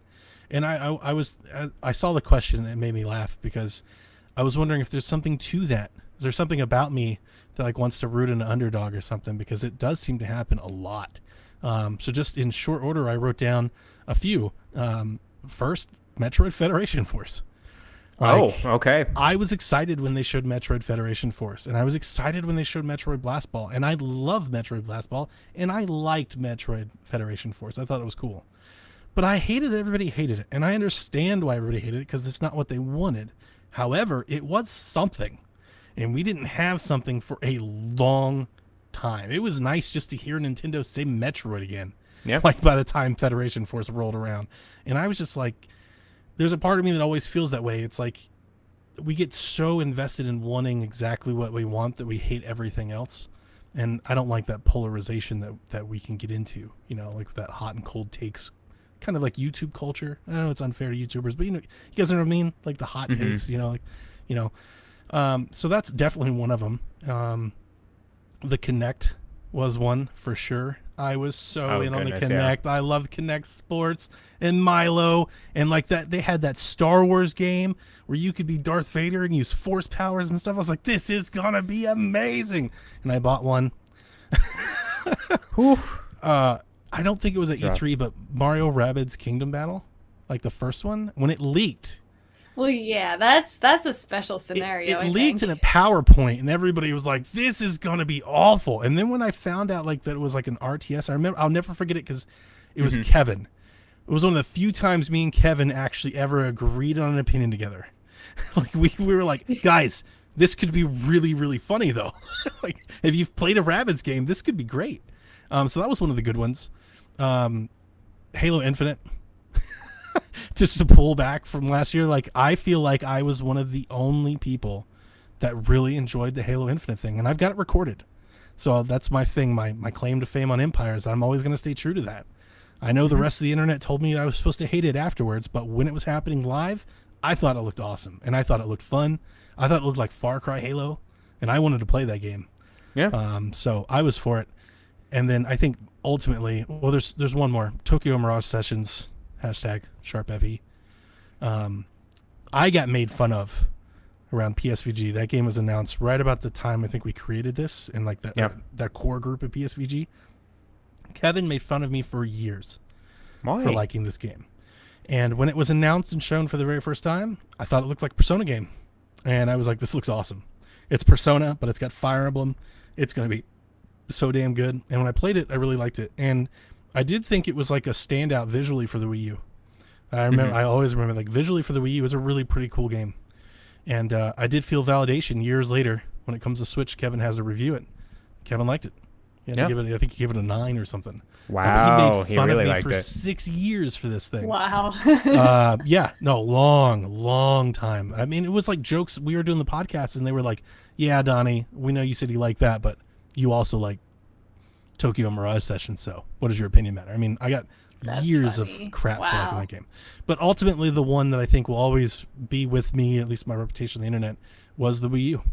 And I saw the question and it made me laugh because I was wondering if there's something to that. Is there something about me that like wants to root an underdog or something? Because it does seem to happen a lot. So just in short order, I wrote down a few. First, Metroid Federation Force. Okay. I was excited when they showed Metroid Federation Force, and I was excited when they showed Metroid Blast Ball, and I love Metroid Blast Ball, and I liked Metroid Federation Force. I thought it was cool. But I hated that everybody hated it, and I understand why everybody hated it, because it's not what they wanted. However, it was something, and we didn't have something for a long time. It was nice just to hear Nintendo say Metroid again. Yeah. Like by the time Federation Force rolled around. And I was just like, there's a part of me that always feels that way. It's like we get so invested in wanting exactly what we want that we hate everything else. And I don't like that polarization that we can get into, you know, like that hot and cold takes, kind of like YouTube culture. I know it's unfair to YouTubers, but you guys know what I mean? Like the hot takes, you know. So that's definitely one of them. The Kinect was one for sure. I was so in on the Kinect. Yeah. I loved Kinect Sports and Milo, and like that they had that Star Wars game where you could be Darth Vader and use force powers and stuff. I was like, this is gonna be amazing, and I bought one. I don't think it was at E3, but Mario Rabbids Kingdom Battle, like the first one, when it leaked. Well, yeah, that's a special scenario. It leaked in a PowerPoint, and everybody was like, "This is gonna be awful." And then when I found out like that it was like an RTS, I'll never forget it because it was Kevin. It was one of the few times me and Kevin actually ever agreed on an opinion together. Like we were like, guys, this could be really, really funny though. Like if you've played a Rabbids game, this could be great. So that was one of the good ones. Halo Infinite. Just to pull back from last year, like I feel like I was one of the only people that really enjoyed the Halo Infinite thing, and I've got it recorded. So that's my thing, my claim to fame on Empire is I'm always going to stay true to that. I know the rest of the internet told me I was supposed to hate it afterwards, but when it was happening live, I thought it looked awesome, and I thought it looked fun. I thought it looked like Far Cry Halo, and I wanted to play that game. Yeah. So I was for it. And then I think ultimately, well, there's one more. Tokyo Mirage Sessions, #SharpFE. I got made fun of around PSVG. That game was announced right about the time I think we created this and like that core group of PSVG. Kevin made fun of me for years for liking this game. And when it was announced and shown for the very first time, I thought it looked like a Persona game. And I was like, this looks awesome. It's Persona, but it's got Fire Emblem. It's going to be so damn good. And when I played it, I really liked it. And I did think it was like a standout visually for the Wii U. I always remember like visually for the Wii U, it was a really pretty cool game. And I did feel validation years later when it comes to Switch. Kevin has to review it. Kevin liked it. He had to give it, I think he gave it a 9 or something. Wow, he made fun really of me liked for it. 6 years for this thing. Wow. Long time. I mean, it was like jokes. We were doing the podcast, and they were like, "Yeah, Donnie, we know you said you like that, but you also like Tokyo Mirage Sessions. So, what does your opinion matter?" I mean, I got years of crap for liking that game, but ultimately, the one that I think will always be with me, at least my reputation on the internet, was the Wii U.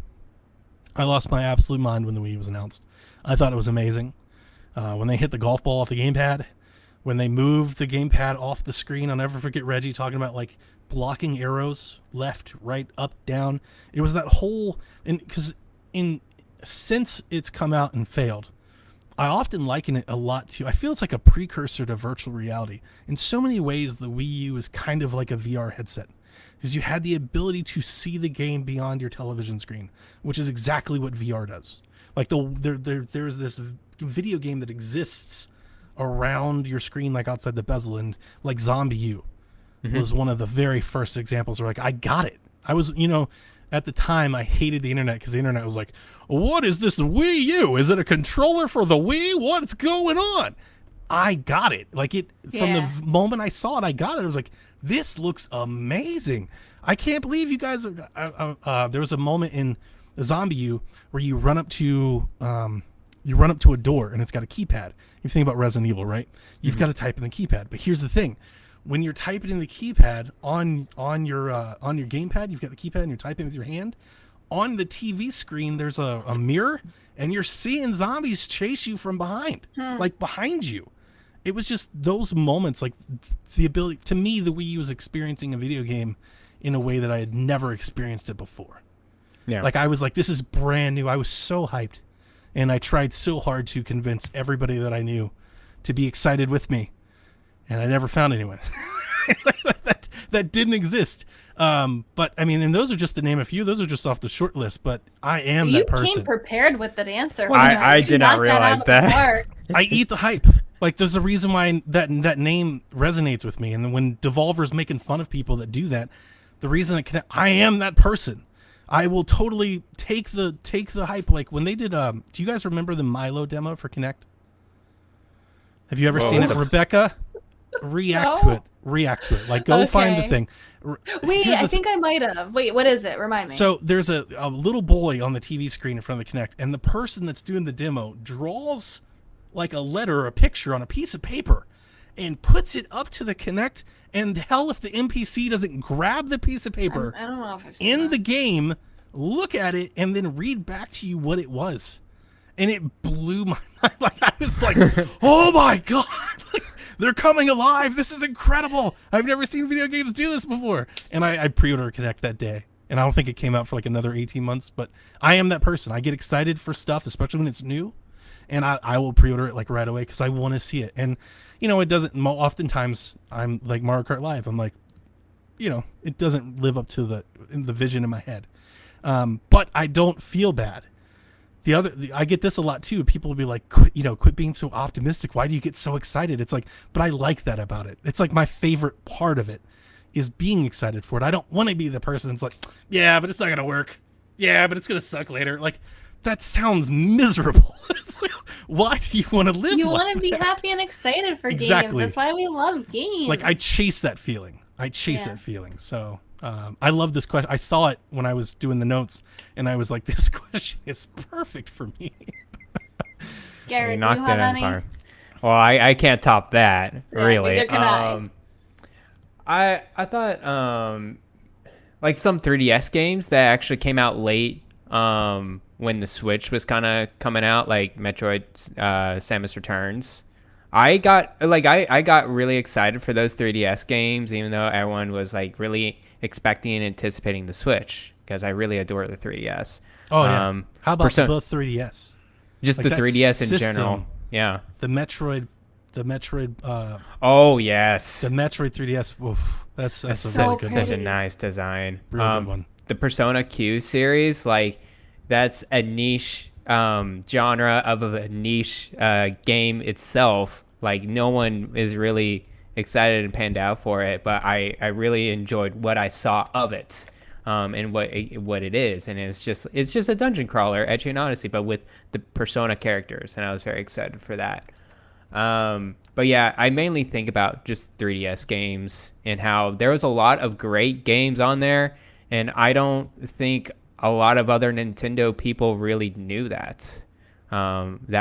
I lost my absolute mind when the Wii U was announced. I thought it was amazing. When they hit the golf ball off the gamepad, when they moved the gamepad off the screen, I'll never forget Reggie talking about like blocking arrows left, right, up, down. It was that whole, since it's come out and failed, I often liken it a lot to, I feel it's like a precursor to virtual reality. In so many ways, the Wii U is kind of like a VR headset, because you had the ability to see the game beyond your television screen, which is exactly what VR does. Like there's this video game that exists around your screen, like outside the bezel, and like Zombie U was one of the very first examples where like I got it. I was, at the time I hated the internet because the internet was like, what is this Wii U? Is it a controller for the Wii? What's going on? I got it. Like from the moment I saw it, I got it. I was like, this looks amazing. I can't believe you guys there was a moment in Zombie U where you run up to You run up to a door and it's got a keypad. You think about Resident Evil, right? You've got to type in the keypad. But here's the thing: when you're typing in the keypad on your gamepad, you've got the keypad and you're typing with your hand. On the TV screen, there's a mirror, and you're seeing zombies chase you from behind, like behind you. It was just those moments, like the ability, to me, the Wii U was experiencing a video game in a way that I had never experienced it before. Yeah. Like I was like, this is brand new. I was so hyped, and I tried so hard to convince everybody that I knew to be excited with me, and I never found anyone that didn't exist. But I mean, and those are just to name a few. Those are just off the short list. But I am that person. You came prepared with that answer. I did not realize that. I eat the hype. Like there's a reason why that name resonates with me. And then when Devolver's making fun of people that do that, the reason I am that person. I will totally take the hype. Like when they did, do you guys remember the Milo demo for Kinect? Have you ever seen it, Rebecca? React to it. Like go find the thing. Wait, I think I might have. Wait, what is it? Remind me. So there's a little boy on the TV screen in front of the Kinect, and the person that's doing the demo draws like a letter or a picture on a piece of paper and puts it up to the Kinect, and hell if the NPC doesn't grab the piece of paper I don't know if I've seen the game, look at it, and then read back to you what it was. And it blew my mind. Like I was like, oh my God, like, they're coming alive. This is incredible. I've never seen video games do this before. And I pre-ordered Kinect that day. And I don't think it came out for like another 18 months, but I am that person. I get excited for stuff, especially when it's new. And I will pre-order it like right away because I want to see it. And, you know, it doesn't, oftentimes I'm like Mario Kart Live. I'm like, you know, it doesn't live up to the vision in my head. But I don't feel bad. I get this a lot too. People will be like, quit being so optimistic. Why do you get so excited? It's like, but I like that about it. It's like my favorite part of it is being excited for it. I don't want to be the person that's like, yeah, but it's not going to work. Yeah, but it's going to suck later. Like, that sounds miserable. Like, why do you want to live You like want to be that? happy and excited for games. Exactly. That's why we love games. Like, I chase that feeling. That feeling. So I love this question. I saw it when I was doing the notes, and I was like, this question is perfect for me. Garrett, do you have any? Well, I can't top that, really. Neither can I thought like some 3DS games that actually came out late when the Switch was kind of coming out, like Metroid Samus Returns. I got really excited for those 3DS games, even though everyone was like really expecting and anticipating the Switch, because I really adore the 3DS. Oh yeah. How about the 3DS? Just like the 3DS system, in general. Yeah. The Metroid. Oh yes. The Metroid 3DS. Oof, that's a so really good such one. a nice design. Real good one. The Persona Q series, like that's a niche genre of a niche game itself. Like no one is really excited and panned out for it, but I really enjoyed what I saw of it, and what it is, and it's just a dungeon crawler, Etrian Odyssey, but with the Persona characters, and I was very excited for that. But yeah, I mainly think about just 3DS games and how there was a lot of great games on there, and I don't think a lot of other Nintendo people really knew that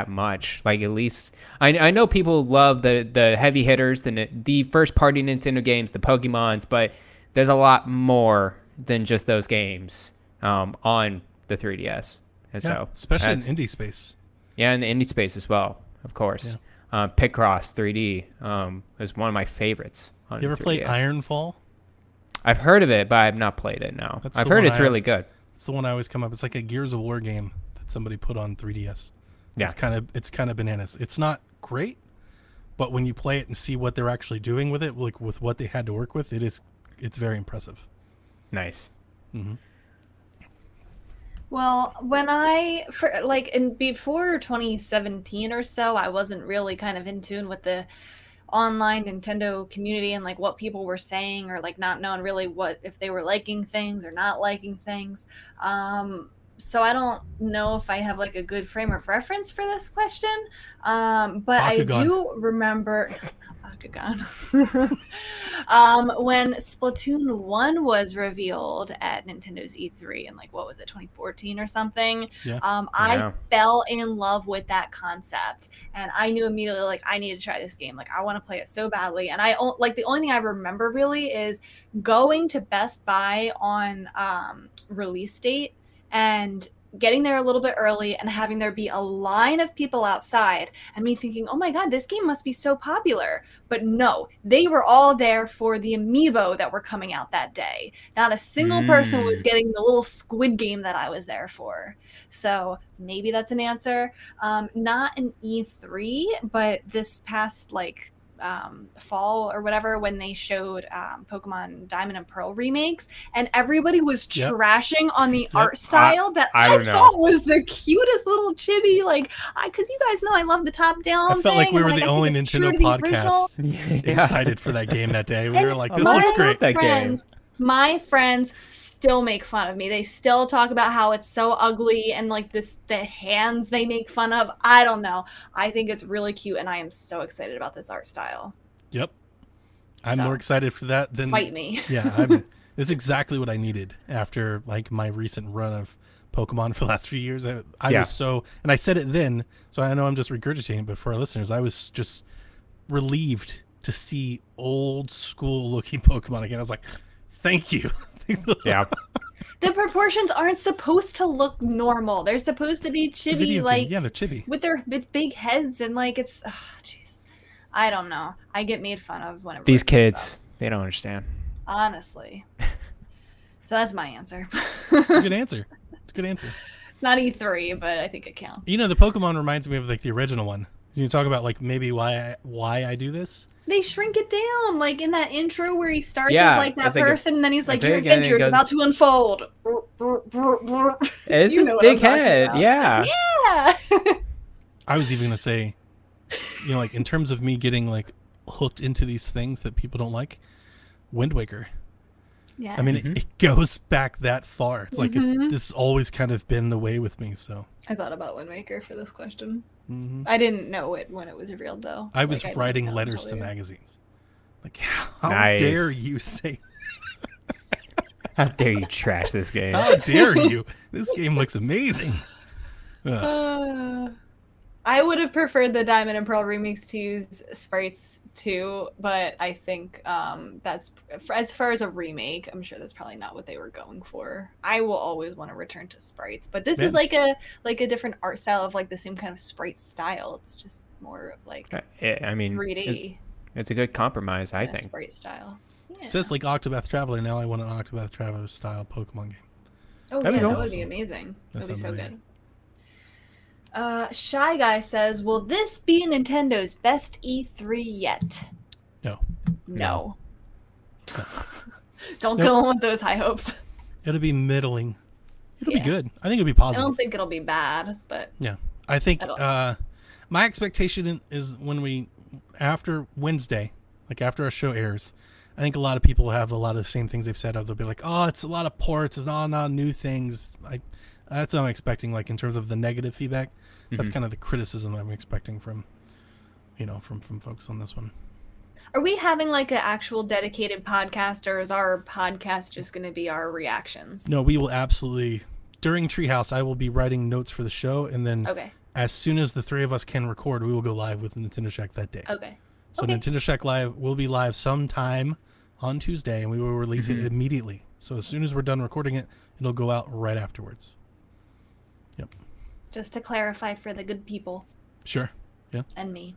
much. Like, at least I know people love the heavy hitters, the first party Nintendo games, the Pokemons, but there's a lot more than just those games on the 3DS. And so especially in indie space. Yeah, in the indie space as well, of course. Yeah. Picross 3D is one of my favorites. On You ever played Ironfall? I've heard of it, but I've not played it. No, I've heard it's really good. It's the one I always come up. It's like a Gears of War game that somebody put on 3DS. Yeah, it's kind of bananas. It's not great, but when you play it and see what they're actually doing with it, like with what they had to work with, it's very impressive. Nice. Mm-hmm. Well, before 2017 or so, I wasn't really kind of in tune with the online Nintendo community and like what people were saying, or like not knowing really what if they were liking things or not liking things. So I don't know if I have like a good frame of reference for this question, but I Bakugan. do remember Bakugan. When Splatoon 1 was revealed at Nintendo's E3 in like what was it, 2014 or something. Yeah. I fell in love with that concept, and I knew immediately like I need to try this game. Like I want to play it so badly, and I like the only thing I remember really is going to Best Buy on release date and getting there a little bit early and having there be a line of people outside and me thinking, oh my god, this game must be so popular. But no, they were all there for the amiibo that were coming out that day. Not a single person was getting the little Squid Game that I was there for. So maybe that's an answer. Not an E3, but this past like fall or whatever, when they showed Pokemon Diamond and Pearl remakes, and everybody was trashing on the art style that I thought was the cutest little chibi. Like, because you guys know I love the top down. I felt like we were the only Nintendo podcast excited for that game that day. We were like, this looks great. That game. My friends still make fun of me. They still talk about how it's so ugly and like the hands they make fun of. I don't know. I think it's really cute, and I am so excited about this art style. Yep. I'm more excited for that than fight me. Yeah, it's exactly what I needed after like my recent run of Pokemon for the last few years. I was so, and I said it then, so I know I'm just regurgitating it, but for our listeners, I was just relieved to see old school looking Pokemon again. I was like, thank you. Yeah. The proportions aren't supposed to look normal. They're supposed to be chibi, like they're chibi with their big heads, and like it's, jeez, I don't know. I get made fun of whenever these kids, they don't understand. Honestly. So that's my answer. It's a good answer. It's a good answer. It's not E3, but I think it counts. You know, the Pokemon reminds me of like the original one. You talk about like maybe why I do this. They shrink it down, like in that intro where he starts as like that person, and then he's like, your adventure is about to unfold. It's this big head, yeah. Yeah. I was even gonna say, you know, like in terms of me getting like hooked into these things that people don't like, Wind Waker. Yeah. I mean, it goes back that far. It's like this has always kind of been the way with me. So I thought about Wind Waker for this question. I didn't know it when it was revealed, though. I was writing letters to magazines. Like, how dare you say? How dare you trash this game? How dare you? This game looks amazing. I would have preferred the Diamond and Pearl remix to use sprites too, but I think that's, as far as a remake, I'm sure that's probably not what they were going for. I will always want to return to sprites, but this is like a different art style of like the same kind of sprite style. It's just more of like I mean 3D. It's a good compromise, I think. Sprite style. Yeah. It says like Octopath Traveler. Now I want an Octopath Traveler style Pokemon game. Oh yeah, that would be amazing. That would be so good. Shy Guy says, will this be Nintendo's best E3 yet? No. Don't go on with those high hopes. It'll be middling. It'll be good. I think it'll be positive. I don't think it'll be bad, but yeah. I think my expectation is when after Wednesday, like after our show airs, I think a lot of people have a lot of the same things they've said. They'll be like, oh, it's a lot of ports. It's not new things. That's what I'm expecting, like in terms of the negative feedback. That's kind of the criticism I'm expecting from folks on this one. Are we having like an actual dedicated podcast, or is our podcast just going to be our reactions? No, we will absolutely, during Treehouse, I will be writing notes for the show, and then as soon as the three of us can record, we will go live with Nintendo Shack that day. Okay. So Nintendo Shack Live will be live sometime on Tuesday, and we will release it immediately. So as soon as we're done recording it, it'll go out right afterwards. Yep. Just to clarify for the good people. Sure. Yeah. And me.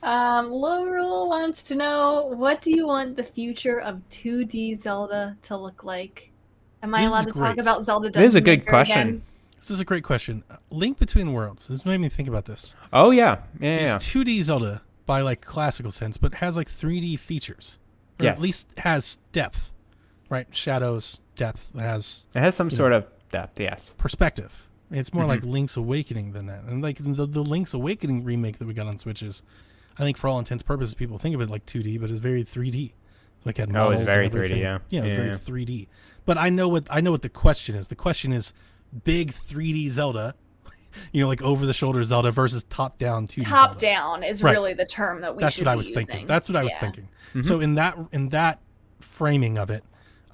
Laurel wants to know, what do you want the future of 2D Zelda to look like? Am I allowed to talk about Zelda Dungeon This is a good Maker question. again? This is a great question. Link Between Worlds. This made me think about this. Oh, yeah. Yeah. It's 2D Zelda by like classical sense, but has like 3D features. Or at least has depth, right? Shadows, depth. It has some sort of depth, yes. Perspective. It's more like Link's Awakening than that. And like the Link's Awakening remake that we got on Switch is, I think for all intents and purposes, people think of it like 2D, but it's very 3D. like had Oh, models. it's very and 3D, everything. yeah. Yeah, it was Yeah, very yeah. 3D. But I know what the question is. The question is big 3D Zelda, like over the shoulder Zelda versus top down 2D Top Zelda. down is Right. really the term that we That's should what I be was using. thinking. That's what I was Yeah. thinking. So in that framing of it,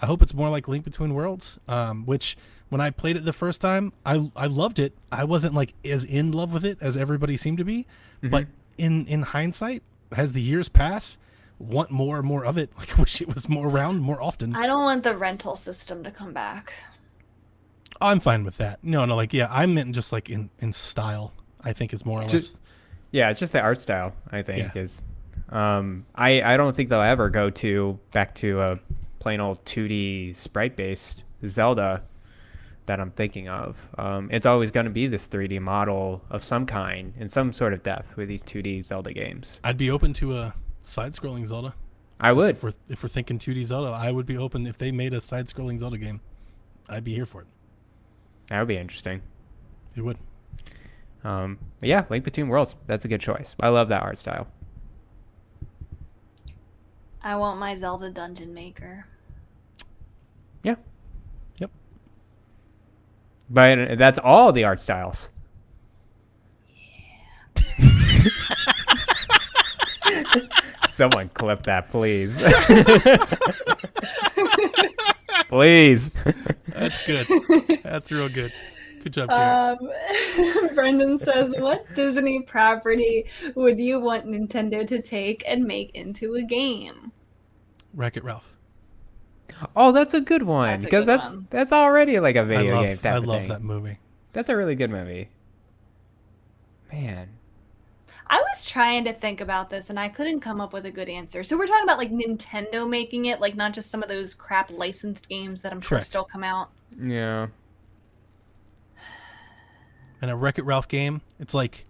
I hope it's more like Link Between Worlds, which when I played it the first time, I loved it. I wasn't like as in love with it as everybody seemed to be, but in hindsight, as the years pass, want more and more of it. Like I wish it was more around more often. I don't want the rental system to come back. I'm fine with that. No, like yeah, I meant just like in style. I think it's more or less. Just- Yeah, it's just the art style, I think, Yeah. is I don't think they'll ever go back to a plain old 2D sprite based Zelda that I'm thinking of. It's always going to be this 3D model of some kind in some sort of depth with these 2D Zelda games. I'd be open to a side-scrolling Zelda. I Just would. If we're thinking 2D Zelda, I would be open if they made a side-scrolling Zelda game. I'd be here for it. That would be interesting. It would. But yeah, Link Between Worlds. That's a good choice. I love that art style. I want my Zelda Dungeon Maker. Yeah. Yep. But that's all the art styles. Someone clip that, please. Please. That's good. That's real good. Good job, Garrett. Brendan says, what Disney property would you want Nintendo to take and make into a game? Wreck-It Ralph. Oh, that's a good one That's a because good that's one. that's already like a video game type I of love thing. that movie. That's a really good movie. Man. I was trying to think about this and I couldn't come up with a good answer. So we're talking about like Nintendo making it, like not just some of those crap licensed games that I'm sure Correct. still come out. Yeah. And a Wreck-It Ralph game, it's like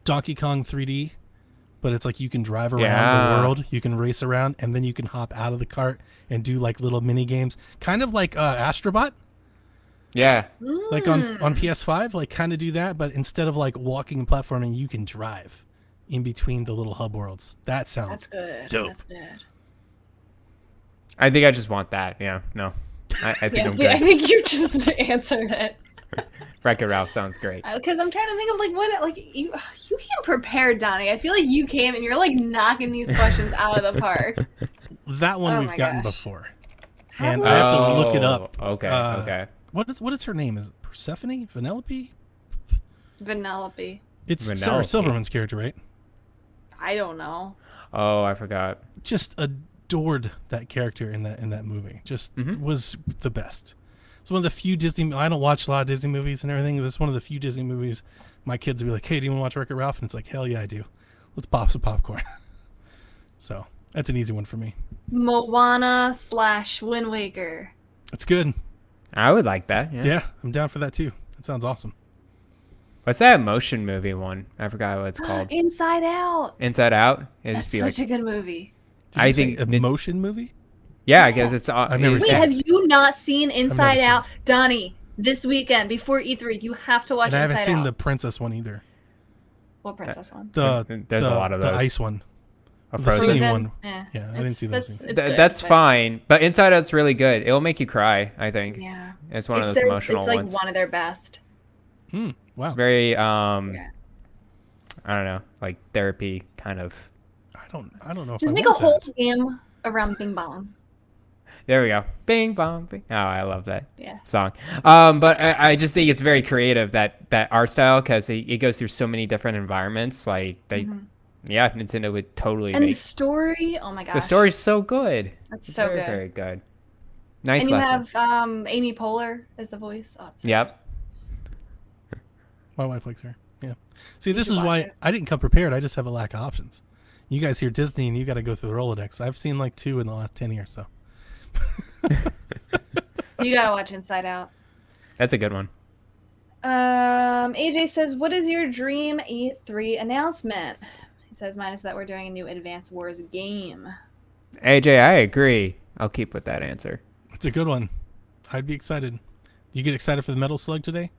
Donkey Kong 3D, but it's like you can drive around Yeah. the world, you can race around, and then you can hop out of the cart and do like little mini games, kind of like Astrobot, Yeah. like on PS5, like kind of do that, but instead of like walking and platforming, you can drive in between the little hub worlds. That sounds That's good. dope. That's good. I think I just want that. Yeah. No. I think Yeah, I'm yeah, I good. think you just answered it. Wreck-It Ralph sounds great. Because I'm trying to think of like what like you came prepared, Donnie. I feel like you came and you're like knocking these questions out of the park. That one Oh we've my gotten gosh. before, How and would- I have to look it up. Oh, okay. Uh, Okay. What is her name? Is it Persephone? Vanellope? Vanellope. It's Sarah Vanellope. Silverman's character, right? I don't know. Oh, I forgot. Just adored that character in that movie. Just was the best. It's one of the few Disney. I don't watch a lot of Disney movies and everything. This is one of the few Disney movies. My kids will be like, "Hey, do you want to watch Wreck-It Ralph?" And it's like, "Hell yeah, I do. Let's pop some popcorn." So that's an easy one for me. Moana / Wind Waker. It's good. I would like that. Yeah. Yeah, I'm down for that too. That sounds awesome. What's that motion movie one? I forgot what it's called. Inside Out. Inside Out. It'd That's just be such like, a good movie. Did I you say think a Nin- motion movie. yeah, I guess it's. I've never it's- Wait, seen have you not seen Inside seen Out? Donnie, this weekend before E3, you have to watch And I haven't Inside seen Out. the princess one either. What princess one? There's a lot of The those. ice one. A The Frozen. Disney one. Eh, Yeah, I didn't see those That's, either. it's good, That's but- fine, but Inside Out's really good. It'll make you cry. I think. Yeah. It's one of It's those their- emotional It's like ones. one of their best. Wow. Very Yeah. I don't know, like therapy kind of. I don't know if Just I make a want whole that. game around Bing Bong. There we go. Bing bong. Bing. Oh, I love that Yeah. song. But I just think it's very creative that art style because it goes through so many different environments. Like they, yeah, Nintendo would totally And the make. story, oh my gosh. The story's so good. That's It's so very, good. very good. Nice And you lesson. have Amy Poehler as the voice. Oh, it's so Yep. My wife likes her. Yeah. See, this should is watch why it. I didn't come prepared. I just have a lack of options. You guys hear Disney and you got to go through the Rolodex. I've seen like 2 in the last 10 years. So You gotta watch Inside Out. That's a good one. AJ says, "What is your dream E3 announcement?" He says, "Mine is that we're doing a new Advance Wars game." AJ, I agree. I'll keep with that answer. it's a good one. I'd be excited. You get excited for the Metal Slug today?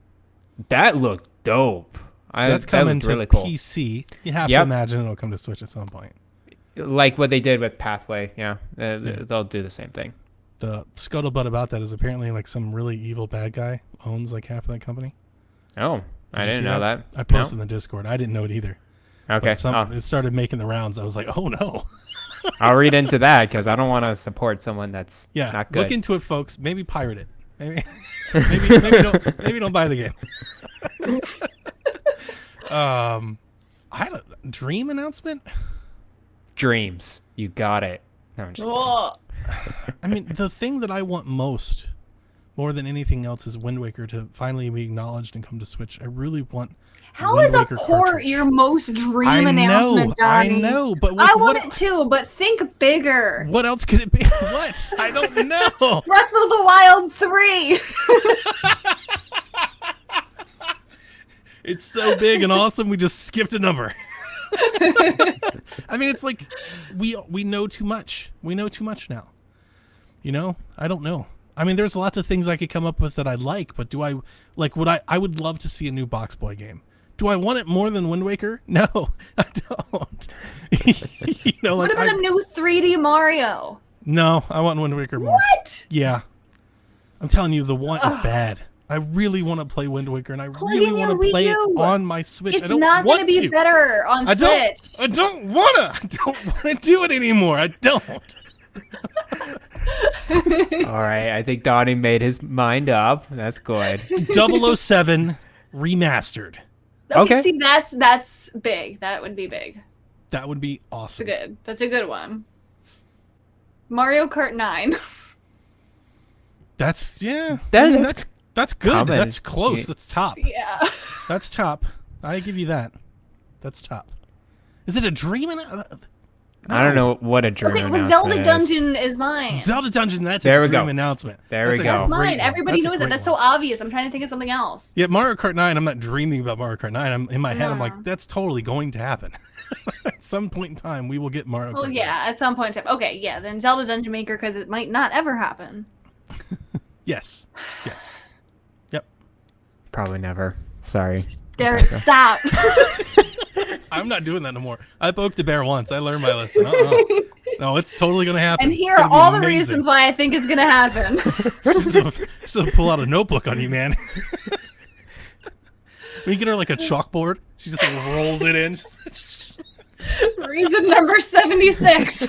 That looked dope. So that's that coming looked to really cool. PC. You have Yep. to imagine it'll come to Switch at some point. Like what they did with Pathway. Yeah, they'll do the same thing. The scuttlebutt about that is apparently like some really evil bad guy owns like half of that company. Oh, I didn't know that. I posted in the Discord. I didn't know it either. Okay. It started making the rounds. I was like, oh no. I'll read into that because I don't want to support someone that's not good. Look into it, folks. Maybe pirate it. Maybe maybe don't buy the game. I had a dream announcement. Dreams, you got it. No, I'm just Whoa. I mean, the thing that I want more than anything else, is Wind Waker to finally be acknowledged and come to Switch. I really want. How Wind is a Waker port cartridge. your most dream announcement, Donnie? I know, but I want it too, but think bigger. What else could it be? What? I don't know. Breath of the Wild 3. It's so big and awesome. We just skipped a number. I mean, it's like we know too much. We know too much now. You know, I don't know. I mean, there's lots of things I could come up with that I like, but do I like? I would love to see a new Box Boy game. Do I want it more than Wind Waker? No, I don't. You know, like, what about a new 3D Mario? No, I want Wind Waker more. What? Yeah, I'm telling you, the one is bad. I really want to play Wind Waker, and I really want to play it on my Switch. It's not going to be better on Switch. I don't want to do it anymore. I don't. All right, I think Donnie made his mind up. That's good. 007 remastered. Okay. See, that's big. That would be big. That would be awesome. That's a good one. Mario Kart 9. That's good. Comment. That's close. That's top. Yeah. That's top. I give you that. That's top. Is it a dream? I don't know what a dream announcement Zelda is. Dungeon is mine. Zelda Dungeon, that's There a we dream go. announcement. There we go. That's mine. Everybody knows that. That's so obvious. I'm trying to think of something else. Yeah, Mario Kart 9, I'm not dreaming about Mario Kart 9. In my head, I'm like, that's totally going to happen. At some point in time, we will get Mario Kart 9. Well, yeah, at some point in time. Okay, yeah, then Zelda Dungeon Maker, because it might not ever happen. Yes. Yep. Probably never. Sorry. Garrett, stop. I'm not doing that no more. I poked the bear once. I learned my lesson. No, it's totally going to happen. And here are all the reasons why I think it's going to happen. So pull out a notebook on you, man. We get her like a chalkboard. She just like rolls it in. Reason number 76.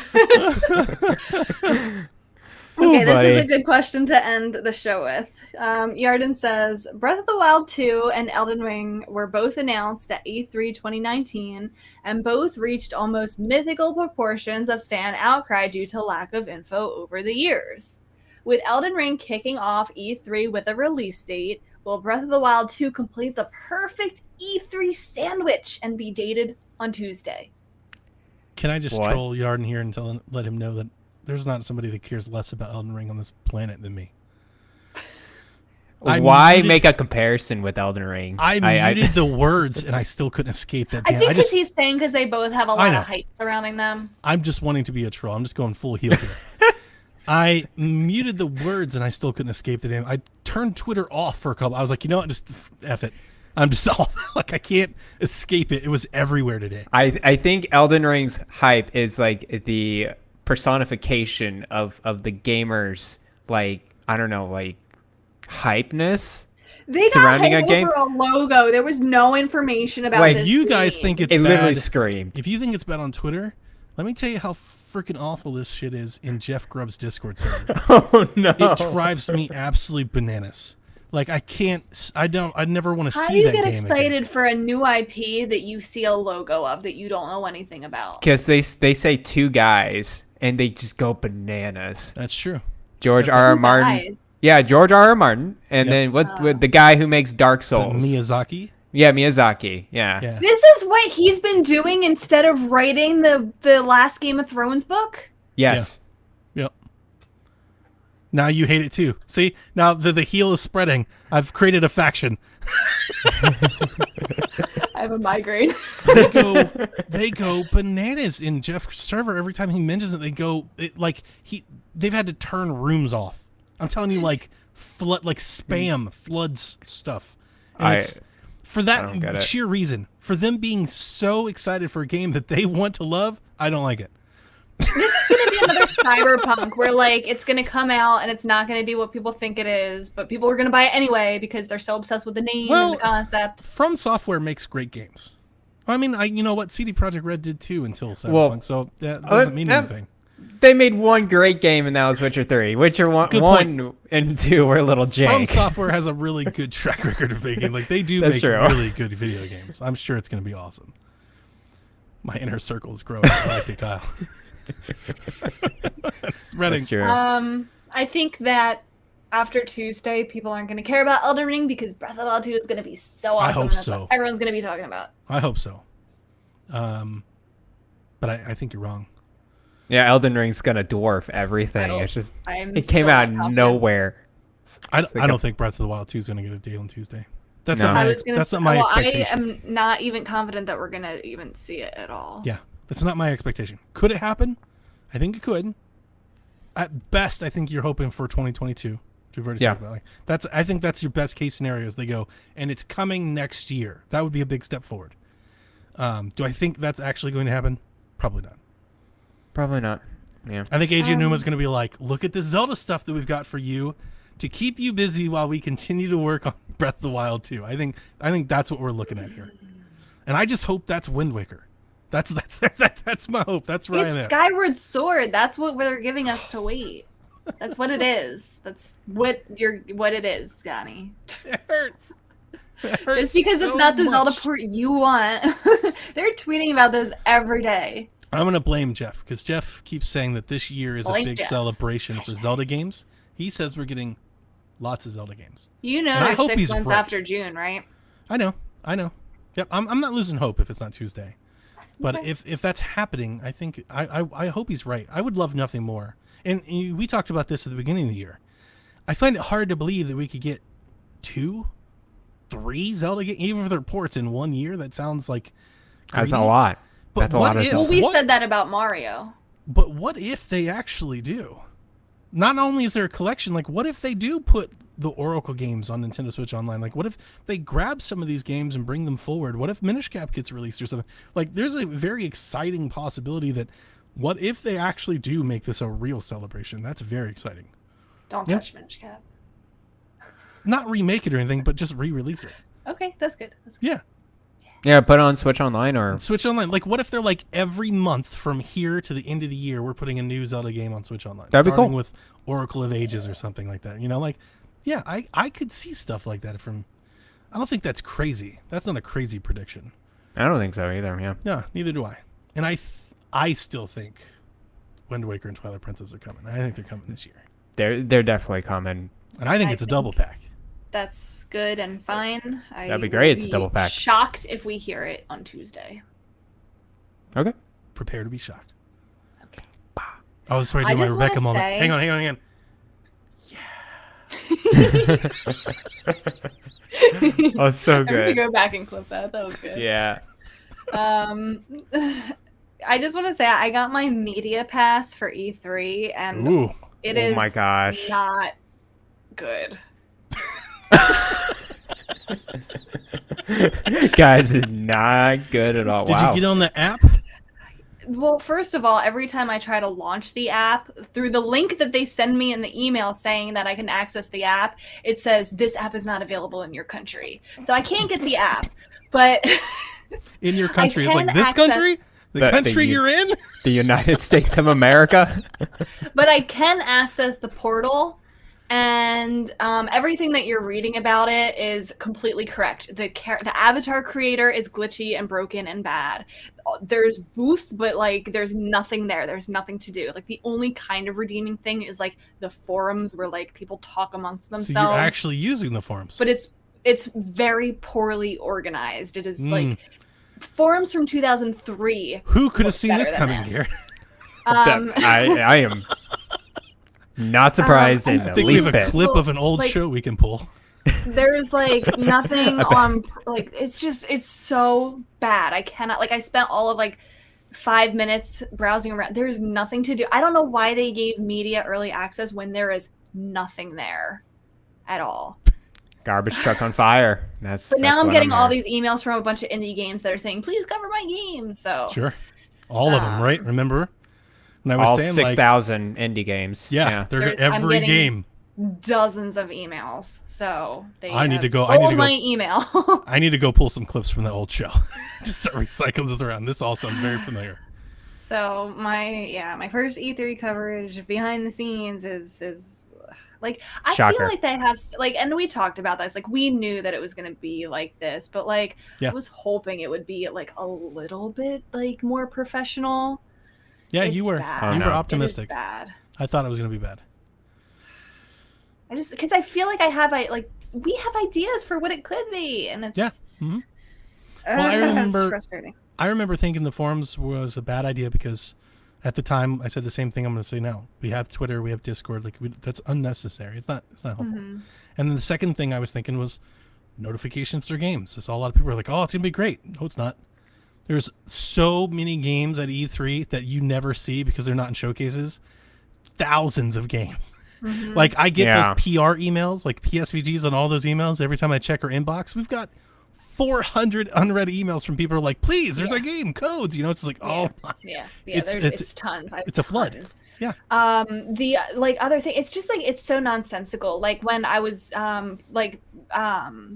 Okay, this is a good question to end the show with. Yarden says, Breath of the Wild 2 and Elden Ring were both announced at E3 2019, and both reached almost mythical proportions of fan outcry due to lack of info over the years. With Elden Ring kicking off E3 with a release date, will Breath of the Wild 2 complete the perfect E3 sandwich and be dated on Tuesday? Can I just troll Yarden here and let him know that there's not somebody that cares less about Elden Ring on this planet than me. Why make a comparison with Elden Ring? I muted the words and I still couldn't escape that. I think because he's saying because they both have a lot of hype surrounding them. I'm just wanting to be a troll. I'm just going full heel here. I muted the words and I still couldn't escape the name. I turned Twitter off for a couple. I was like, you know what? Just F it. I'm just all like, I can't escape it. It was everywhere today. I think Elden Ring's hype is like the personification of the gamers, like, I don't know, like hypeness they surrounding got a game. Over a logo. There was no information about like, this. You guys think it's it bad. Literally screamed. If you think it's bad on Twitter, let me tell you how freaking awful this shit is in Jeff Grubb's Discord server. Oh no! It drives me absolutely bananas. Like, I never want to see that game. How do you get excited for a new IP that you see a logo of that you don't know anything about? Because they say two guys and they just go bananas. That's true. George R.R. Martin. Yeah, George R.R. Martin. And then what the guy who makes Dark Souls. Miyazaki? Yeah, Miyazaki. Yeah. This is what he's been doing instead of writing the last Game of Thrones book? Yes. Yep. Now you hate it too. See, now the heel is spreading. I've created a faction. I have a migraine. They go bananas in Jeff's server every time he mentions it. They've had to turn rooms off. I'm telling you, like spam floods stuff. And for that sheer reason, for them being so excited for a game that they want to love, I don't like it. This is going to be another cyberpunk where like it's going to come out and it's not going to be what people think it is, but people are going to buy it anyway because they're so obsessed with the name and the concept. From Software makes great games. I mean, you know what CD Projekt Red did too until Cyberpunk, so that doesn't mean anything. They made one great game, and that was Witcher 3. Witcher 1 and 2 were a little jank. From Software has a really good track record of making, like they do make really good video games. I'm sure it's going to be awesome. My inner circle is growing. I like it, Kyle. That's true. I think that after Tuesday, people aren't going to care about Elden Ring because Breath of the Wild 2 is going to be so awesome. I hope that's so. what everyone's going to be talking about. I hope so. But I think you're wrong. Yeah, Elden Ring's going to dwarf everything. It's just it came out of nowhere. I don't think Breath of the Wild 2 is going to get a date on Tuesday. That's not my expectation. I am not even confident that we're going to even see it at all. Yeah, that's not my expectation. Could it happen? I think it could. At best, I think you're hoping for 2022. We've already talked about. I think that's your best case scenario as they go, and it's coming next year. That would be a big step forward. Do I think that's actually going to happen? Probably not. Probably not. Yeah. I think AJ Numa's going to be like, look at the Zelda stuff that we've got for you to keep you busy while we continue to work on Breath of the Wild 2. I think that's what we're looking at here. And I just hope that's Wind Waker. That's my hope. That's right. It's Skyward Sword. That's what they're giving us to wait. That's what it is. That's what it is, Scotty. It hurts. Just because it's not the Zelda port you want. They're tweeting about this every day. I'm going to blame Jeff because Jeff keeps saying that this year is a big celebration for Zelda games. He says we're getting lots of Zelda games. You know there's 6 months after June, right? I know. Yep, I'm not losing hope if it's not Tuesday. But if that's happening, I think I hope he's right. I would love nothing more. And we talked about this at the beginning of the year. I find it hard to believe that we could get 2, 3 Zelda games, even if they're ports in 1 year. That sounds like that's a lot. But that's a lot of Zelda. Well, we said that about Mario. But what if they actually do? Not only is there a collection, like what if they do put the Oracle games on Nintendo Switch Online? Like what if they grab some of these games and bring them forward? What if Minish Cap gets released or something? Like there's a very exciting possibility that what if they actually do make this a real celebration? That's very exciting. Don't touch Minish Cap. Not remake it or anything, but just re-release it. Okay, that's good. Yeah, put it on Switch Online or Switch Online. Like, what if they're like every month from here to the end of the year, we're putting a new Zelda game on Switch Online? That'd be cool. Starting with Oracle of Ages or something like that. You know, like, yeah, I could see stuff like that from. I don't think that's crazy. That's not a crazy prediction. I don't think so either. Yeah. No, neither do I. And I still think Wind Waker and Twilight Princess are coming. I think they're coming this year. They're definitely coming. And I think it's a double pack. That's good and fine. That'd be great. It's a double pack. Shocked if we hear it on Tuesday. Okay. Prepare to be shocked. Okay. I was ready to do my Rebecca moment. Hang on. Yeah. Oh, so good. I have to go back and clip that. That was good. Yeah. I just want to say I got my media pass for E3 and it is my gosh. Not good. Guys, it's not good at all. Did you get on the app? Well, first of all, every time I try to launch the app, through the link that they send me in the email saying that I can access the app, it says this app is not available in your country. So I can't get the app. But in your country, it's like this country? The country you're in? The United States of America? But I can access the portal. And everything that you're reading about it is completely correct. The avatar creator is glitchy and broken and bad. There's boosts, but like there's nothing there. There's nothing to do. Like the only kind of redeeming thing is like the forums where like people talk amongst themselves. So you're actually using the forums. But it's very poorly organized. It is like forums from 2003. Who could have seen this coming here? I am not surprised in the least bit. I think we have a clip of an old show we can pull. There's like nothing on, like it's so bad. I cannot, like I spent all of like 5 minutes browsing around. There's nothing to do. I don't know why they gave media early access when there is nothing there at all. Garbage truck on fire. But now I'm getting all these emails from a bunch of indie games that are saying, please cover my game. So sure. All of them, right? Remember? And I was all saying 6,000 indie games. yeah, they're I'm every getting game. dozens of emails, so they I need have to go- stolen my email. I need to go pull some clips from the old show. Just start recycling this around. This all sounds very familiar. So my first E3 coverage behind the scenes is like I Shocker. feel like they have like, and we talked about this, like we knew that it was gonna be like this, but like Yeah. I was hoping it would be like a little bit like more professional. Yeah, It's you were bad. you Oh, were no. optimistic. It is bad. I thought it was going to be bad. I just because I feel like we have ideas for what it could be, and it's Yeah. hmm Well, I it's remember- frustrating. I remember thinking the forums was a bad idea because at the time I said the same thing I'm going to say now. We have Twitter, we have Discord, that's unnecessary. It's not helpful. Mhm. And then the second thing I was thinking was notifications for games. I saw a lot of people were like, "Oh, it's going to be great." No, it's not. There's so many games at E3 that you never see because they're not in showcases. Thousands of games. Mhm. Like I get Yeah. those PR emails, like PSVGs on all those emails every time I check our inbox. We've got 400 unread emails from people who are like, "Please, there's Yeah. our game codes." You know, it's like, oh my. Yeah, It's- it's tons. I have it's a flood. tons. Yeah. The like other thing, it's just like it's so nonsensical. Like when I was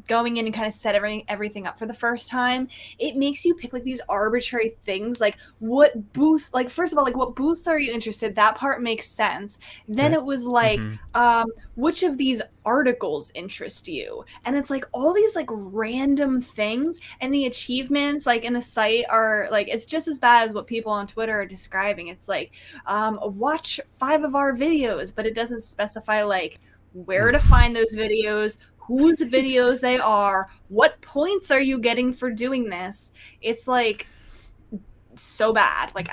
going in and kind of set everything up for the first time, it makes you pick like these arbitrary things, like what booth, like first of all, like what booths are you interested? That part makes sense. Then Okay. it was like, Mhm. which of these articles interest you? And it's like all these like random things, and the achievements like in the site are like it's just as bad as what people on Twitter are describing. It's like watch 5 of our videos, but it doesn't specify like where to find those videos, whose videos they are, what points are you getting for doing this. It's like so bad, like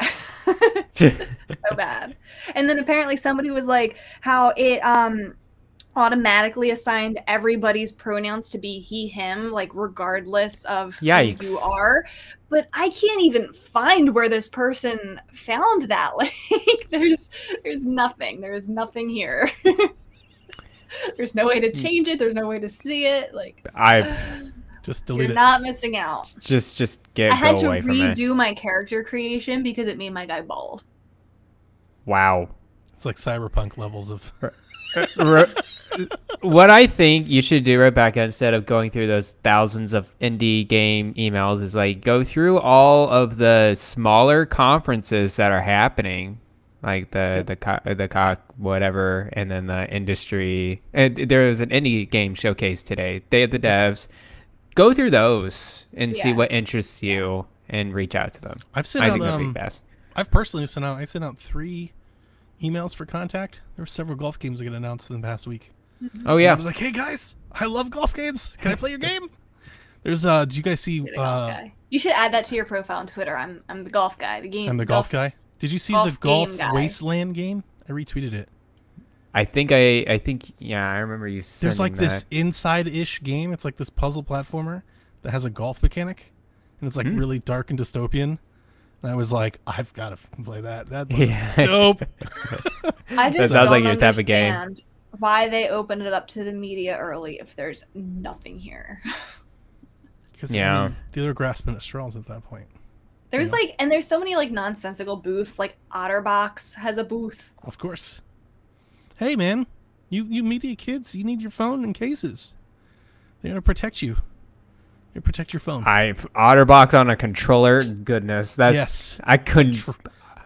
so bad. And then apparently somebody was like how it automatically assigned everybody's pronouns to be he him, like regardless of who Yikes. you are. But I can't even find where this person found that. Like there's nothing. There is nothing here. There's no way to change it. There's no way to see it. Like I Just you're delete it. not missing out. just I go had to away from it. redo my character creation because it made my guy bald. Wow. It's like cyberpunk levels of. What I think you should do, Rebecca, instead of going through those thousands of indie game emails, is like go through all of the smaller conferences that are happening, like the cock whatever, and then the industry. And there was an indie game showcase today. Day of the Devs. Go through those and see Yeah. what interests you and reach out to them. I've sent I out. think that'd be best. I've personally sent out. I sent out 3 emails for contact. There were several golf games that got announced in the past week. Oh I yeah. was like, "Hey guys, I love golf games. Can I play your game?" There's did you guys see? You're the golf guy. You should add that to your profile on Twitter. I'm the golf guy. The game. I'm the golf guy. Did you see the golf golf game guy. wasteland game? I retweeted it. I think yeah, I remember you sending There's like this that. inside-ish game. It's like this puzzle platformer that has a golf mechanic, and it's like really dark and dystopian. And I was like, I've got to play that. That looks Yeah. dope. I just sounds don't like your type of game. understand why they opened it up to the media early if there's nothing here. Because Yeah. they were grasping at straws at that point. There's Yeah. like, and there's so many like nonsensical booths. Like Otterbox has a booth. Of course. Hey man, you media kids, you need your phone in cases. They're gonna protect you. They protect your phone. Otterbox on a controller. Goodness, that's Yes. I couldn't.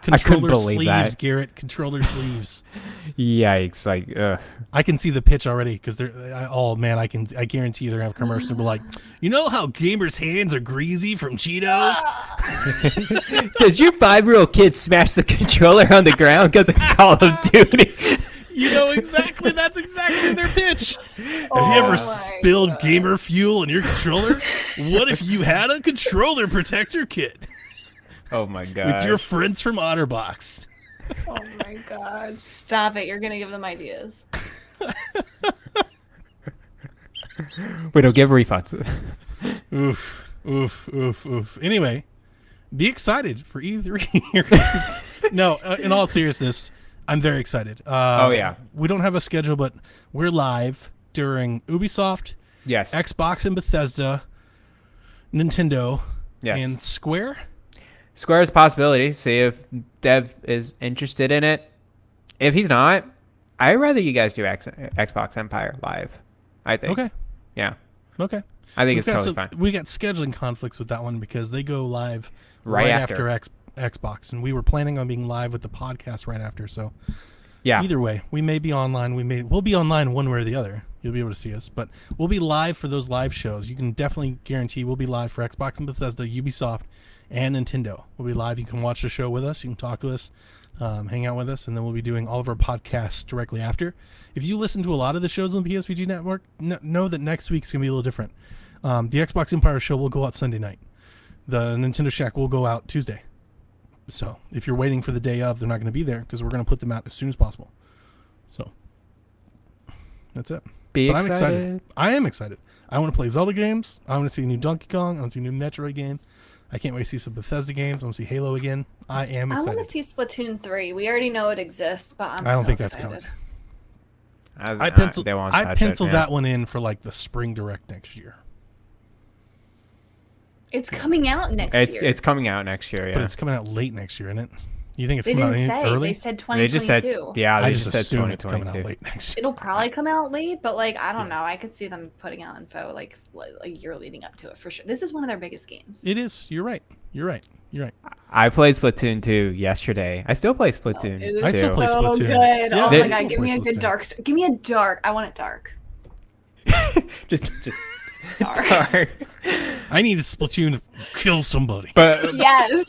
I couldn't Controller believe sleeves, that. Garrett. Controller sleeves. Yikes! Like, ugh. I can see the pitch already because they're. Oh man, I guarantee you they're gonna have commercials that be like, you know how gamers' hands are greasy from Cheetos? Does your 5-year-old kid smash the controller on the ground because of Call of Duty? You know exactly. That's exactly their pitch. Have you Oh ever my spilled God. gamer fuel in your controller? What if you had a controller protector kit Oh my god! with your friends from Otterbox? Oh my god! Stop it! You're gonna give them ideas. We don't give refunds. Oof, oof, oof, oof. Anyway, be excited for E3. No, in all seriousness, I'm very excited. Oh, yeah. We don't have a schedule, but we're live during Ubisoft, Yes. Xbox and Bethesda, Nintendo, Yes. and Square. Square is a possibility. See if Dev is interested in it. If he's not, I'd rather you guys do Xbox Empire live. I think. Okay. Yeah. Okay. I think it's totally fine. We got scheduling conflicts with that one because they go live Right after after. Xbox, and we were planning on being live with the podcast right after. So Yeah. either way, we may be online. We'll be online one way or the other. You'll be able to see us, but we'll be live for those live shows. You can definitely guarantee we'll be live for Xbox and Bethesda, Ubisoft, and Nintendo. We'll be live. You can watch the show with us. You can talk to us, hang out with us, and then we'll be doing all of our podcasts directly after. If you listen to a lot of the shows on the PSVG network, know that next week's gonna be a little different. The Xbox Empire show will go out Sunday night. The Nintendo Shack will go out Tuesday. So if you're waiting for the day of, they're not going to be there because we're going to put them out as soon as possible. So that's it. I'm excited. I am excited. I want to play Zelda games. I want to see a new Donkey Kong. I want to see a new Metroid game. I can't wait to see some Bethesda games. I want to see Halo again. I am excited. I want to see Splatoon 3. We already know it exists, but I don't so think that's excited. coming. I penciled that one in for like the spring direct next year. It's coming out next year. It's coming out next year. Yeah. But it's coming out late next year, isn't it? You think it's They coming out didn't say. early? They said They 2022. just said. Yeah. I They just just said assume it's coming 2022. out late next year. It'll probably come out late, but like I don't know. I could see them putting out info like a year leading up to it for sure. This is one of their biggest games. It is. You're right. I played Splatoon 2 yesterday. I still play Splatoon. It was I still 2. play so Splatoon. good. Yeah, Oh they- my god, give me a good Splatoon. dark. Give me a dark. I want it dark. just Dark. I needed Splatoon to kill somebody. But Yes.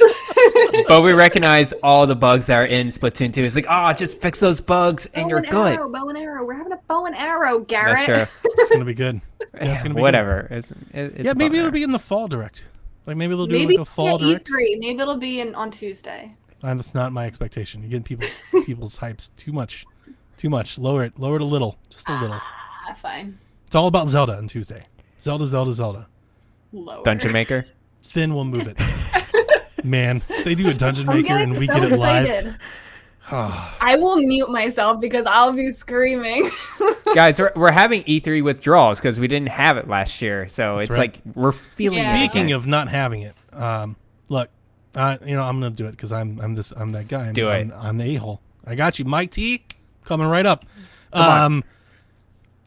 but we recognize all the bugs that are in Splatoon 2. It's like, just fix those bugs and you're good. Arrow, bow and arrow. We're having a bow and arrow, Garrett. That's true. It's gonna be good. Yeah, it's gonna be Whatever. It's yeah, maybe it'll be in the fall direct. Like maybe they'll do Maybe like a fall direct. E3. Maybe it'll be on Tuesday. That's not my expectation. You're getting people's hypes too much. Lower it a little, just a little. Fine. It's all about Zelda on Tuesday. Zelda. Lower. Dungeon Maker. Then we'll move it. Man, they do a Dungeon I'm Maker and getting we so get it live. excited. I will mute myself because I'll be screaming. Guys, we're having E3 withdrawals because we didn't have it last year. So it's right. like we're feeling Yeah. it. Speaking of not having it, look, I'm gonna do it because I'm that guy. Do it. I'm the a-hole. I got you, Mike T. Coming right up. on.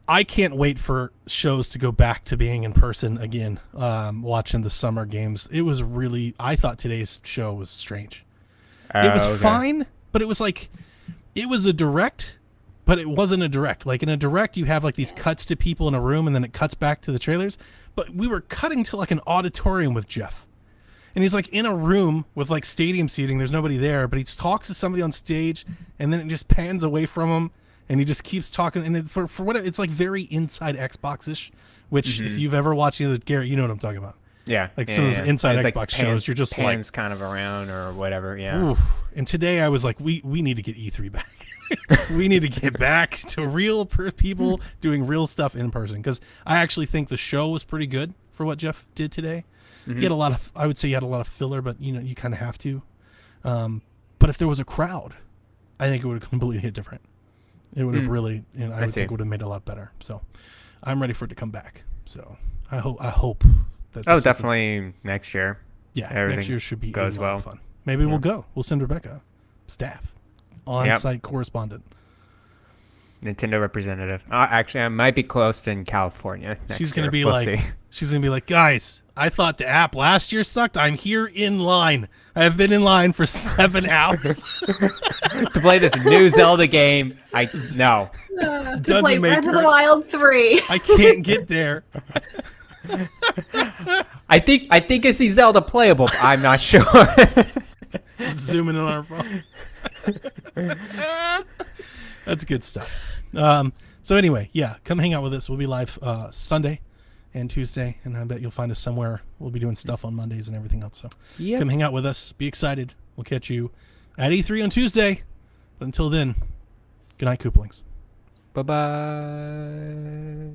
I can't wait for shows to go back to being in person again. Watching the summer games, I thought today's show was strange. It was Okay. fine, but it was a direct, but it wasn't a direct. Like in a direct, you have like these cuts to people in a room, and then it cuts back to the trailers. But we were cutting to like an auditorium with Jeff, and he's like in a room with like stadium seating. There's nobody there, but he talks to somebody on stage, and then it just pans away from him, and he just keeps talking. And for what it's like very inside Xbox-ish, which if you've ever watched either Garrett, you know what I'm talking about. Yeah. Like some of those inside It's Xbox shows, you're just like- pans kind of around or whatever. Yeah. Oof. And today I was like, we need to get E3 back. We need to get back to real people doing real stuff in person, because I actually think the show was pretty good for what Jeff did today. He had a lot of, I would say he had a lot of filler, but you kind of have to. But if there was a crowd, I think it would have completely hit different. It would have really, I would see. think it would have made it a lot better. So I'm ready for it to come back. So I hope that Oh, this is definitely next year. yeah, everything next year should be goes a lot of well. fun. Maybe we'll go. We'll send Rebecca, staff, on-site correspondent. Nintendo representative. Actually, I might be close in California. She's gonna be she's gonna be like, guys, I thought the app last year sucked. I'm here in line. I have been in line for 7 hours. to play this new Zelda game. No. To Dungeon play Breath of Maker. the Wild 3. I can't get there. I think I see Zelda playable, but I'm not sure. Zooming in on our phone. That's good stuff. So anyway, yeah, come hang out with us. We'll be live Sunday and Tuesday, and I bet you'll find us somewhere. We'll be doing stuff on Mondays and everything else. So come hang out with us. Be excited. We'll catch you at E3 on Tuesday. But until then, good night, Kooplings. Bye-bye.